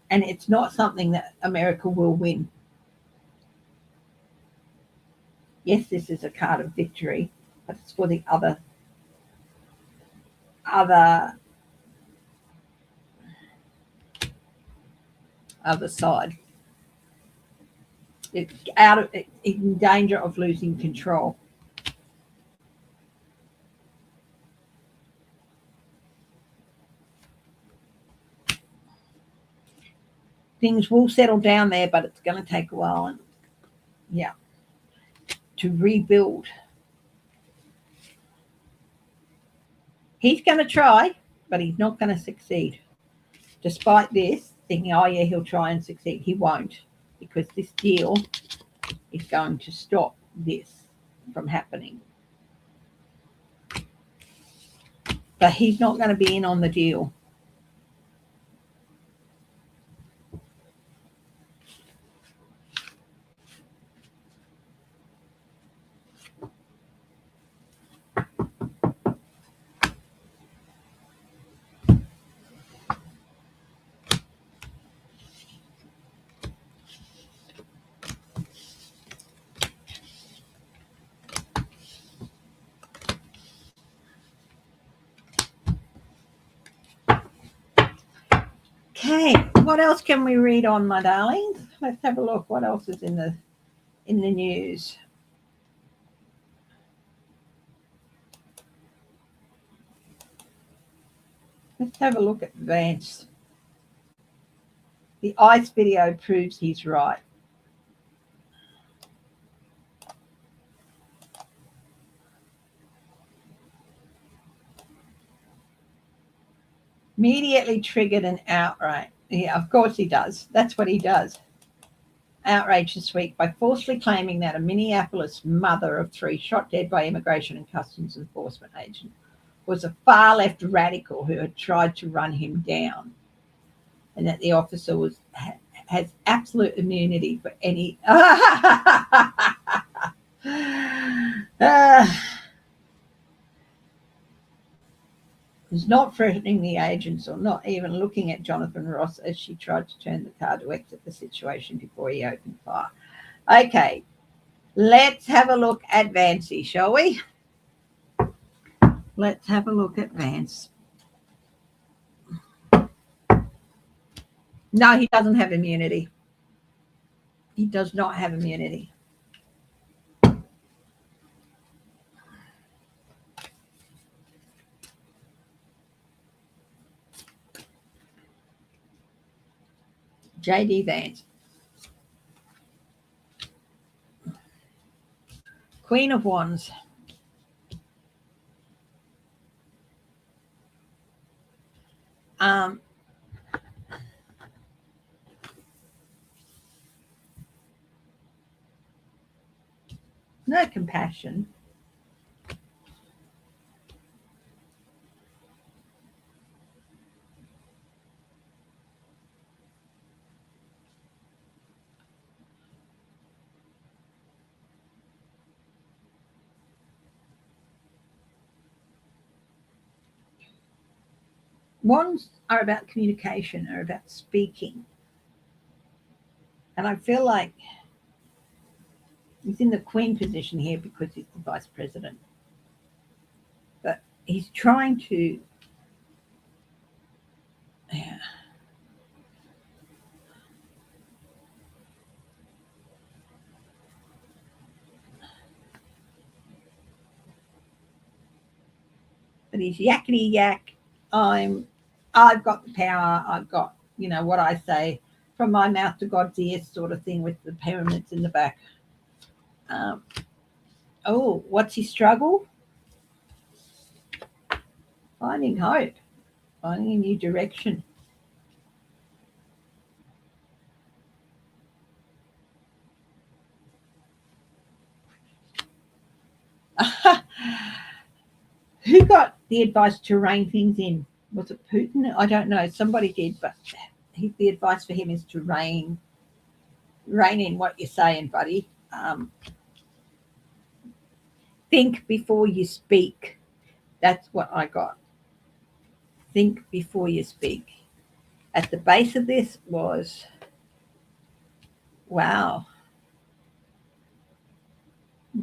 and it's not something that America will win. Yes, this is a card of victory, but it's for the other side. It's in danger of losing control. Things will settle down there, but it's going to take a while, and yeah, to rebuild. He's going to try, but he's not going to succeed. Despite this, thinking, oh yeah, he'll try and succeed. He won't, because this deal is going to stop this from happening. But he's not going to be in on the deal. What else can we read on, my darlings? Let's have a look. What else is in the news? Let's have a look at Vance. The ICE video proves he's right. Immediately triggered an outrage. Yeah, of course he does. That's what he does. Outrage this week by falsely claiming that a Minneapolis mother of 3 shot dead by immigration and customs enforcement agent was a far-left radical who had tried to run him down, and that the officer has absolute immunity for any was not threatening the agents or not even looking at Jonathan Ross as she tried to turn the car to exit the situation before he opened fire. Okay, let's have a look at Vancey, shall we? Let's have a look at Vance. No, he doesn't have immunity. He does not have immunity. J.D. Vance. Queen of Wands. No compassion. Wands are about communication, are about speaking. And I feel like he's in the queen position here because he's the vice president. But he's trying to, yeah. But he's yakety yak. I've got the power. I've got, what I say, from my mouth to God's ears sort of thing with the pyramids in the back. What's his struggle? Finding hope, finding a new direction. Who got the advice to rein things in? Was it Putin? I don't know. Somebody did, but the advice for him is to rein in what you're saying, buddy. Think before you speak. That's what I got. Think before you speak. At the base of this was, wow,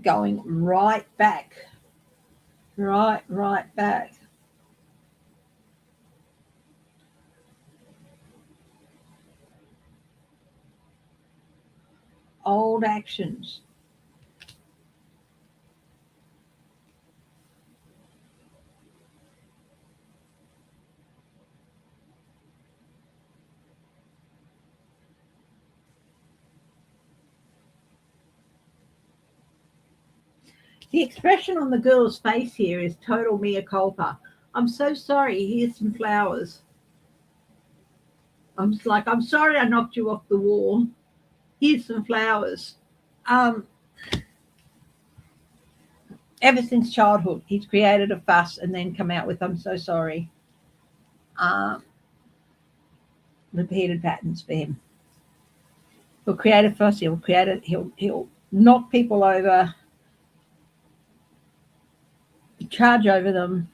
going right back. Right back. Old actions. The expression on the girl's face here is total mea culpa. I'm so sorry. Here's some flowers. I'm just like, I'm sorry I knocked you off the wall. Here's some flowers. Ever since childhood, he's created a fuss and then come out with, I'm so sorry. Repeated patterns for him. He'll create a fuss. He'll knock people over, charge over them,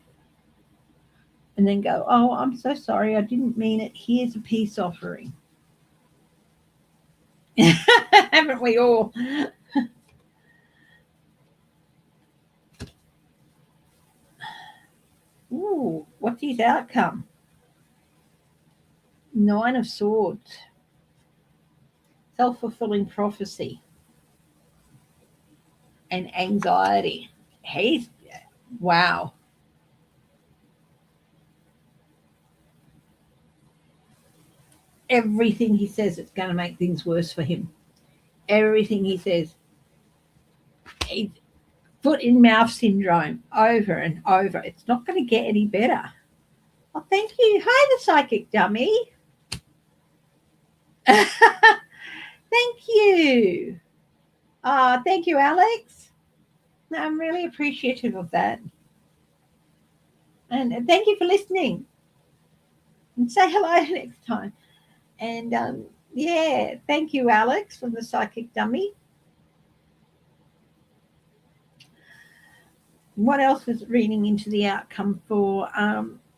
and then go, oh, I'm so sorry. I didn't mean it. Here's a peace offering. Haven't we all? Ooh, what's his outcome? Nine of Swords. Self-fulfilling prophecy. And anxiety. Wow. Everything he says, it's going to make things worse for him. Everything he says. He's foot in mouth syndrome over and over. It's not going to get any better. Oh, thank you. Hi, the psychic dummy. Thank you. Thank you, Alex. I'm really appreciative of that. And thank you for listening. And say hello next time. And yeah, thank you, Alex, from the psychic dummy. What else was reading into the outcome for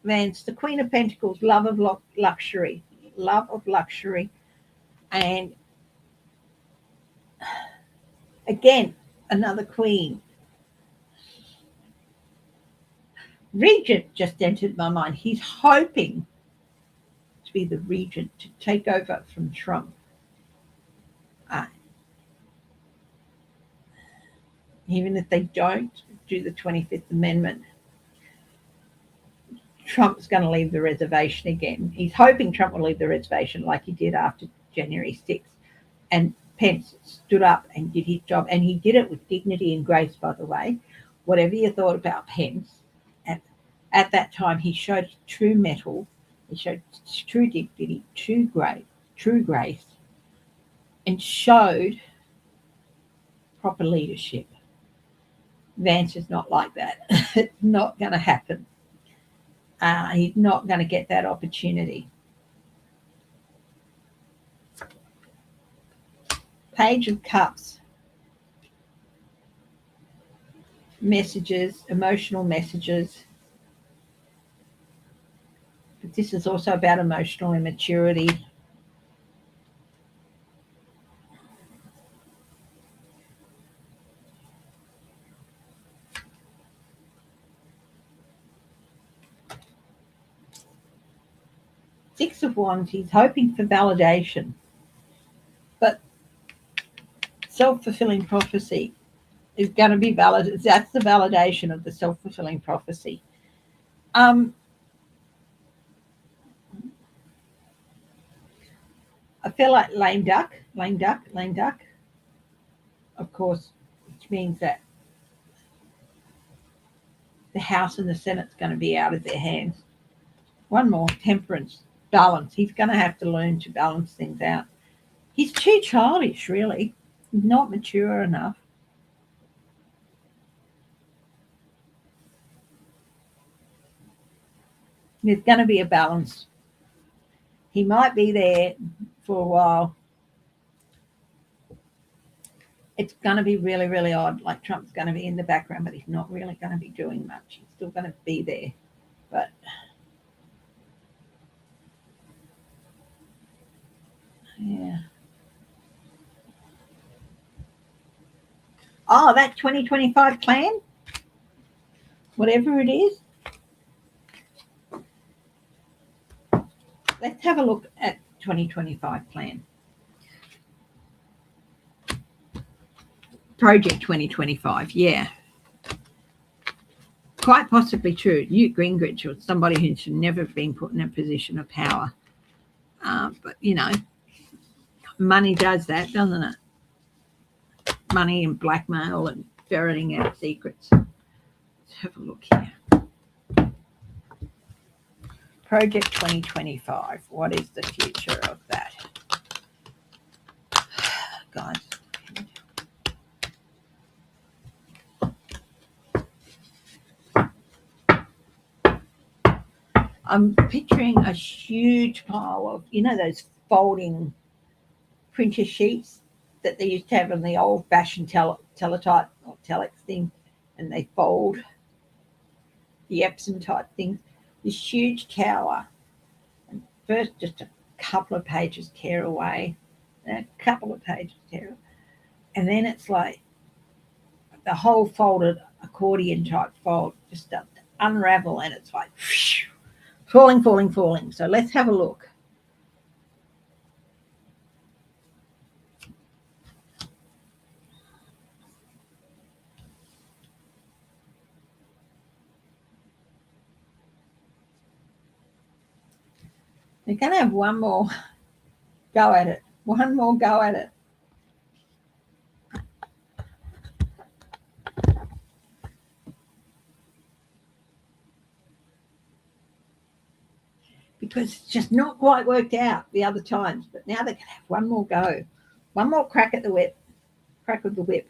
Vance? The Queen of Pentacles, love of luxury. Love of luxury. And again, another queen. Regent just entered my mind. He's hoping to be the regent, to take over from Trump. Even if they don't do the 25th Amendment, Trump's going to leave the reservation again. He's hoping Trump will leave the reservation like he did after January 6th. And Pence stood up and did his job. And he did it with dignity and grace, by the way. Whatever you thought about Pence, at that time he showed true mettle. He showed true dignity, true grace, and showed proper leadership. Vance is not like that. It's not going to happen. He's not going to get that opportunity. Page of Cups. Messages, emotional messages. But this is also about emotional immaturity. Six of Wands, he's hoping for validation. But self-fulfilling prophecy is going to be valid. That's the validation of the self-fulfilling prophecy. I feel like lame duck, of course, which means that the House and the Senate's going to be out of their hands. One more, Temperance, balance. He's going to have to learn to balance things out. He's too childish, really. He's not mature enough. There's going to be a balance. He might be there for a while. It's going to be really, really odd. Like Trump's going to be in the background, but he's not really going to be doing much. He's still going to be there. But yeah. Oh, that 2025 plan, whatever it is. Let's have a look at 2025 plan. Project 2025, yeah. Quite possibly true. Newt Gingrich was somebody who should never have been put in a position of power. But, you know, money does that, doesn't it? Money and blackmail and ferreting out secrets. Let's have a look here. Project 2025. What is the future of that? Guys. I'm picturing a huge pile of, you know, those folding printer sheets that they used to have on the old-fashioned teletype or telex thing, and they fold, the Epson type things. This huge tower, and first just a couple of pages tear away, and a couple of pages tear, and then it's like the whole folded accordion type fold just starts to unravel, and it's like whoosh, falling. So let's have a look. They're going to have one more go at it. One more go at it. Because it's just not quite worked out the other times. But now they're going to have one more go. One more crack at the whip. Crack with the whip.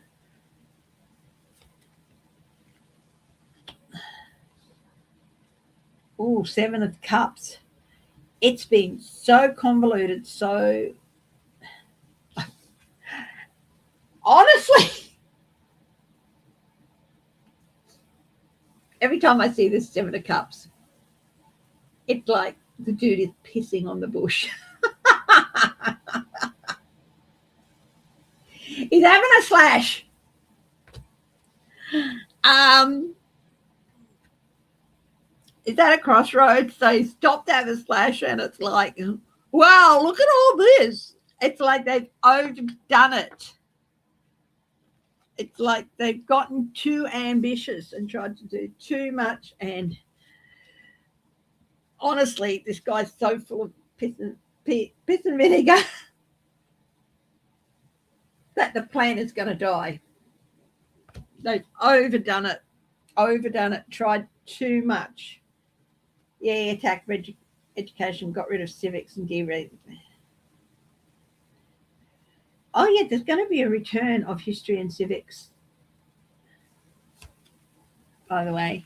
Oh, 7 of Cups. It's been so convoluted, so honestly, every time I see this 7 of Cups, it's like the dude is pissing on the bush. He's having a slash. Is at a crossroads, so he stopped to have a slash, and it's like, wow, look at all this. It's like they've overdone it. It's like they've gotten too ambitious and tried to do too much. And honestly, this guy's so full of piss and vinegar that the plan is going to die. They've overdone it, tried too much. Yeah, attacked education, got rid of civics and derailed. Oh, yeah, there's going to be a return of history and civics, by the way.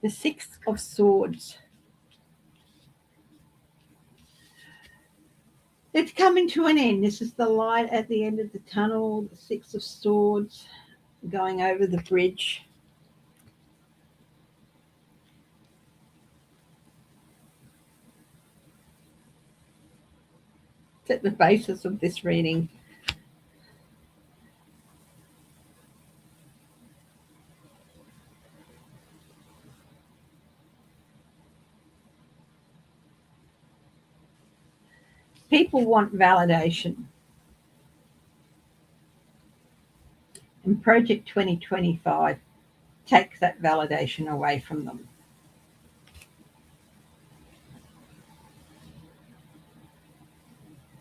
The 6 of Swords. It's coming to an end. This is the light at the end of the tunnel, the 6 of Swords going over the bridge. It's at the basis of this reading. People want validation. And Project 2025 takes that validation away from them.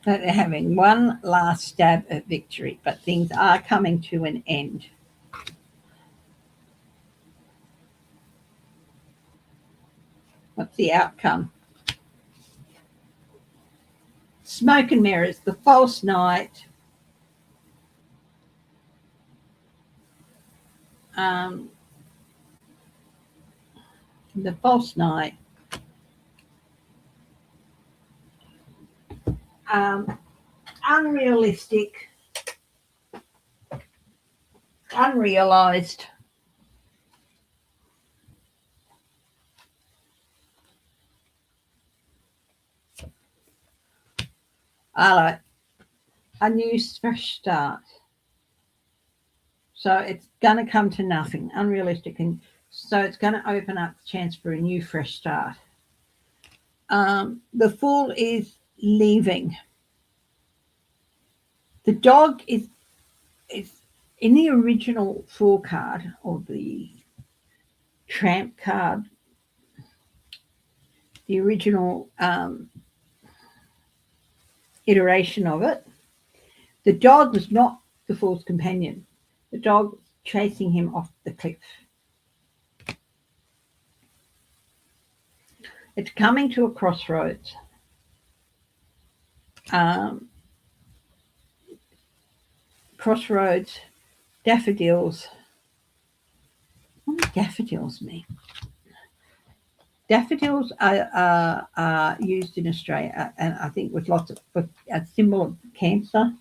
So they're having one last stab at victory, but things are coming to an end. What's the outcome? Smoke and mirrors, the false knight. The false knight. Unrealistic, unrealized. I like a new fresh start. So it's going to come to nothing, unrealistic, and so it's going to open up the chance for a new fresh start. The Fool is leaving. The dog is in the original Fool card, or the Tramp card, the original iteration of it. The dog was not the Fool's companion. The dog was chasing him off the cliff. It's coming to a crossroads. Crossroads, daffodils. What do daffodils mean? Daffodils are used in Australia, and I think with lots of a symbol of cancer.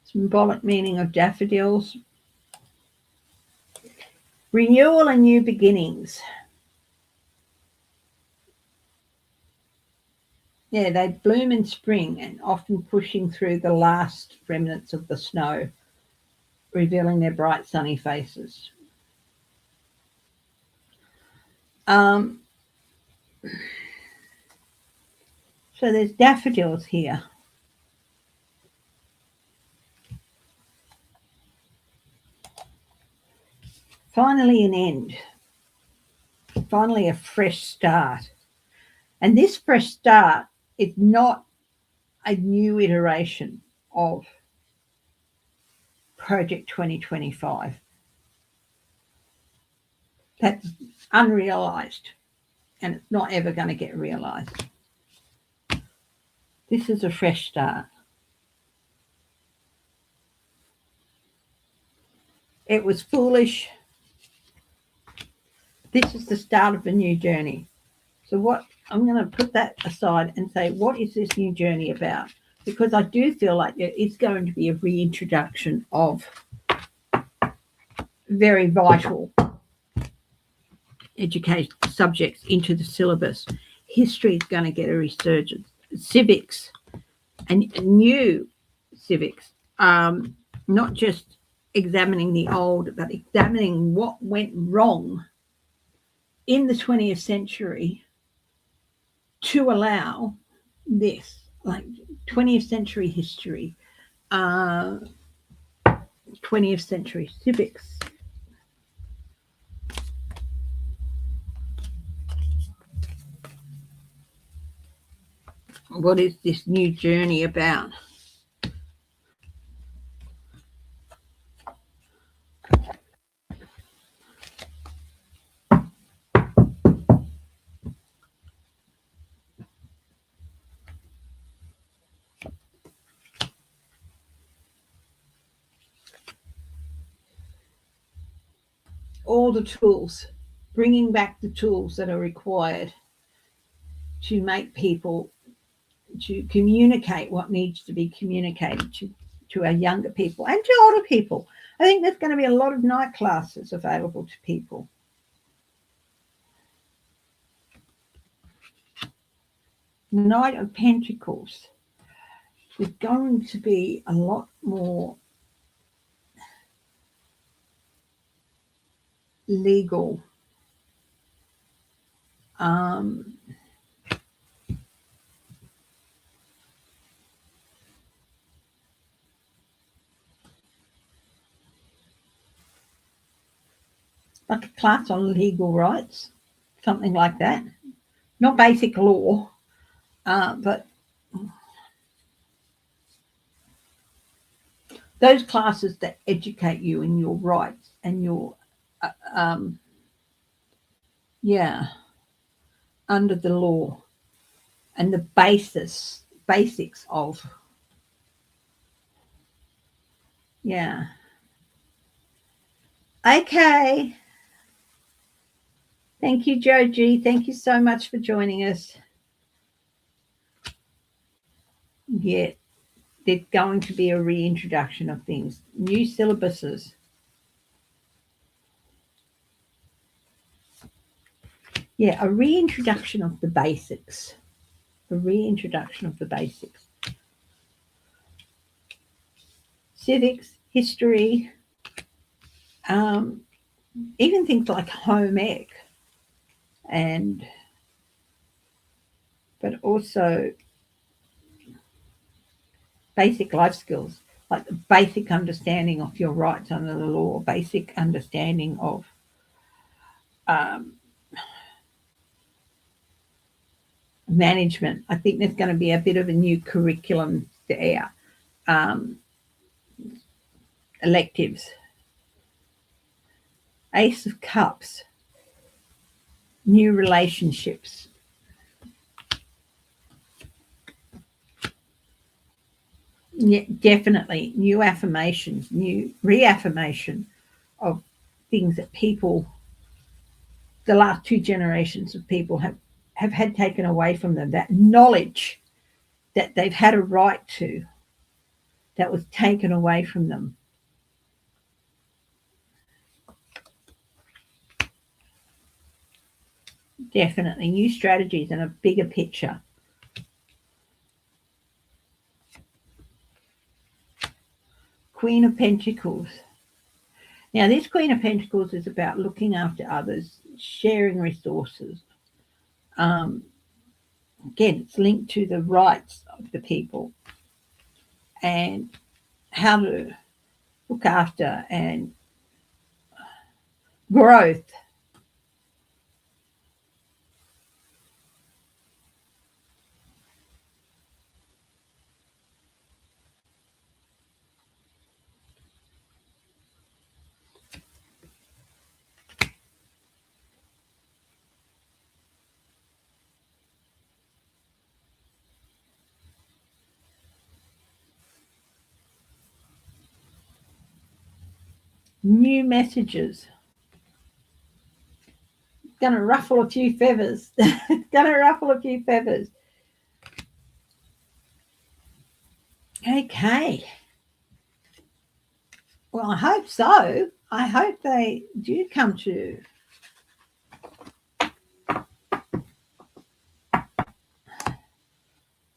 Symbolic meaning of daffodils. Renewal and new beginnings. Yeah, they bloom in spring and often pushing through the last remnants of the snow, revealing their bright sunny faces. So there's daffodils here. Finally an end. Finally a fresh start. And this fresh start is not a new iteration of Project 2025. That's unrealised, and it's not ever going to get realised. This is a fresh start. It was foolish. This is the start of a new journey. So what I'm going to put that aside and say, what is this new journey about? Because I do feel like there is going to be a reintroduction of very vital education subjects into the syllabus. History is going to get a resurgence. Civics and new civics, not just examining the old, but examining what went wrong in the 20th century to allow this, like 20th century history, 20th century civics. What is this new journey about? All the tools, bringing back the tools that are required to make people, to communicate what needs to be communicated to our younger people and to older people. I think there's going to be a lot of night classes available to people. Knight of Pentacles. There's going to be a lot more legal like a class on legal rights, something like that. Not basic law, but those classes that educate you in your rights and your under the law and the basics of Okay. Thank you, Joji. Thank you so much for joining us. Yeah, there's going to be a reintroduction of things, new syllabuses. Yeah, a reintroduction of the basics. A reintroduction of the basics. Civics, history, even things like home ec, but also basic life skills, like the basic understanding of your rights under the law, basic understanding of management. I think there's going to be a bit of a new curriculum there. Electives. Ace of Cups. New relationships. Yeah, definitely new affirmations, new reaffirmation of things that people, the last two generations of people have had taken away from them, that knowledge that they've had a right to, that was taken away from them. Definitely new strategies and a bigger picture. Queen of Pentacles. Now, this Queen of Pentacles is about looking after others, sharing resources, again, it's linked to the rights of the people and how to look after and growth. New messages. Going to ruffle a few feathers. Going to ruffle a few feathers. Okay. Well, I hope so. I hope they do come to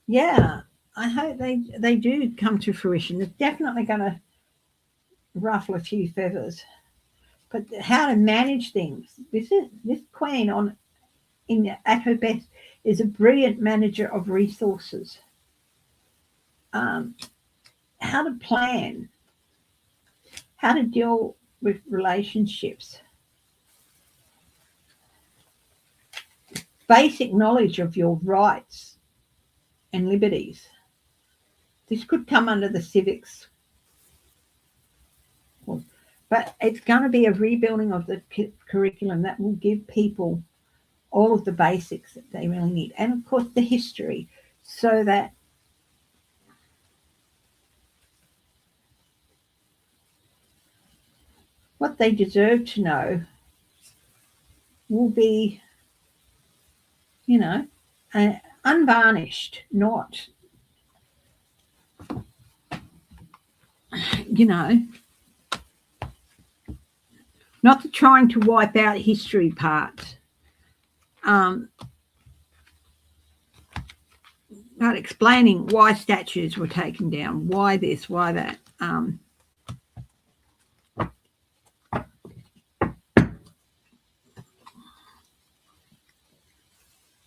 yeah, I hope they do come to fruition. They're definitely going to ruffle a few feathers. But how to manage things. This queen at her best is a brilliant manager of resources. How to plan, how to deal with relationships, basic knowledge of your rights and liberties. This could come under the civics, but it's going to be a rebuilding of the curriculum that will give people all of the basics that they really need. And of course the history, so that what they deserve to know will be, unvarnished, not, not the trying to wipe out history part. Not explaining why statues were taken down, why this, why that.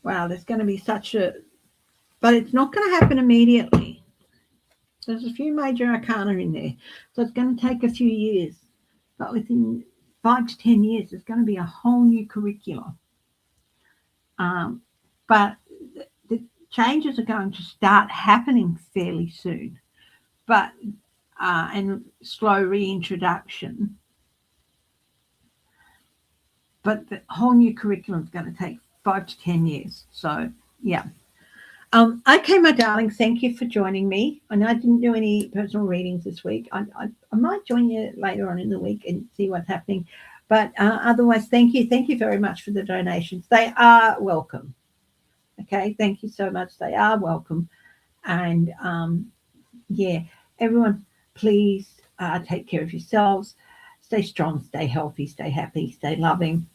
Wow, there's going to be but it's not going to happen immediately. There's a few major arcana in there, so it's going to take a few years. But within 5 to 10 years, there's going to be a whole new curriculum. But the changes are going to start happening fairly soon, but and slow reintroduction. But the whole new curriculum is going to take 5 to 10 years. So, yeah. Okay, my darlings, thank you for joining me. I know I didn't do any personal readings this week. I might join you later on in the week and see what's happening. But otherwise, thank you. Thank you very much for the donations. They are welcome. Okay, thank you so much. They are welcome. And, yeah, everyone, please take care of yourselves. Stay strong, stay healthy, stay happy, stay loving.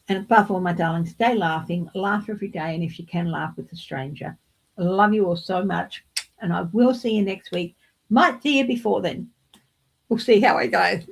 And above all, my darlings, stay laughing. Laugh every day. And if you can, laugh with a stranger. I love you all so much. And I will see you next week. Might see you before then. We'll see how it goes.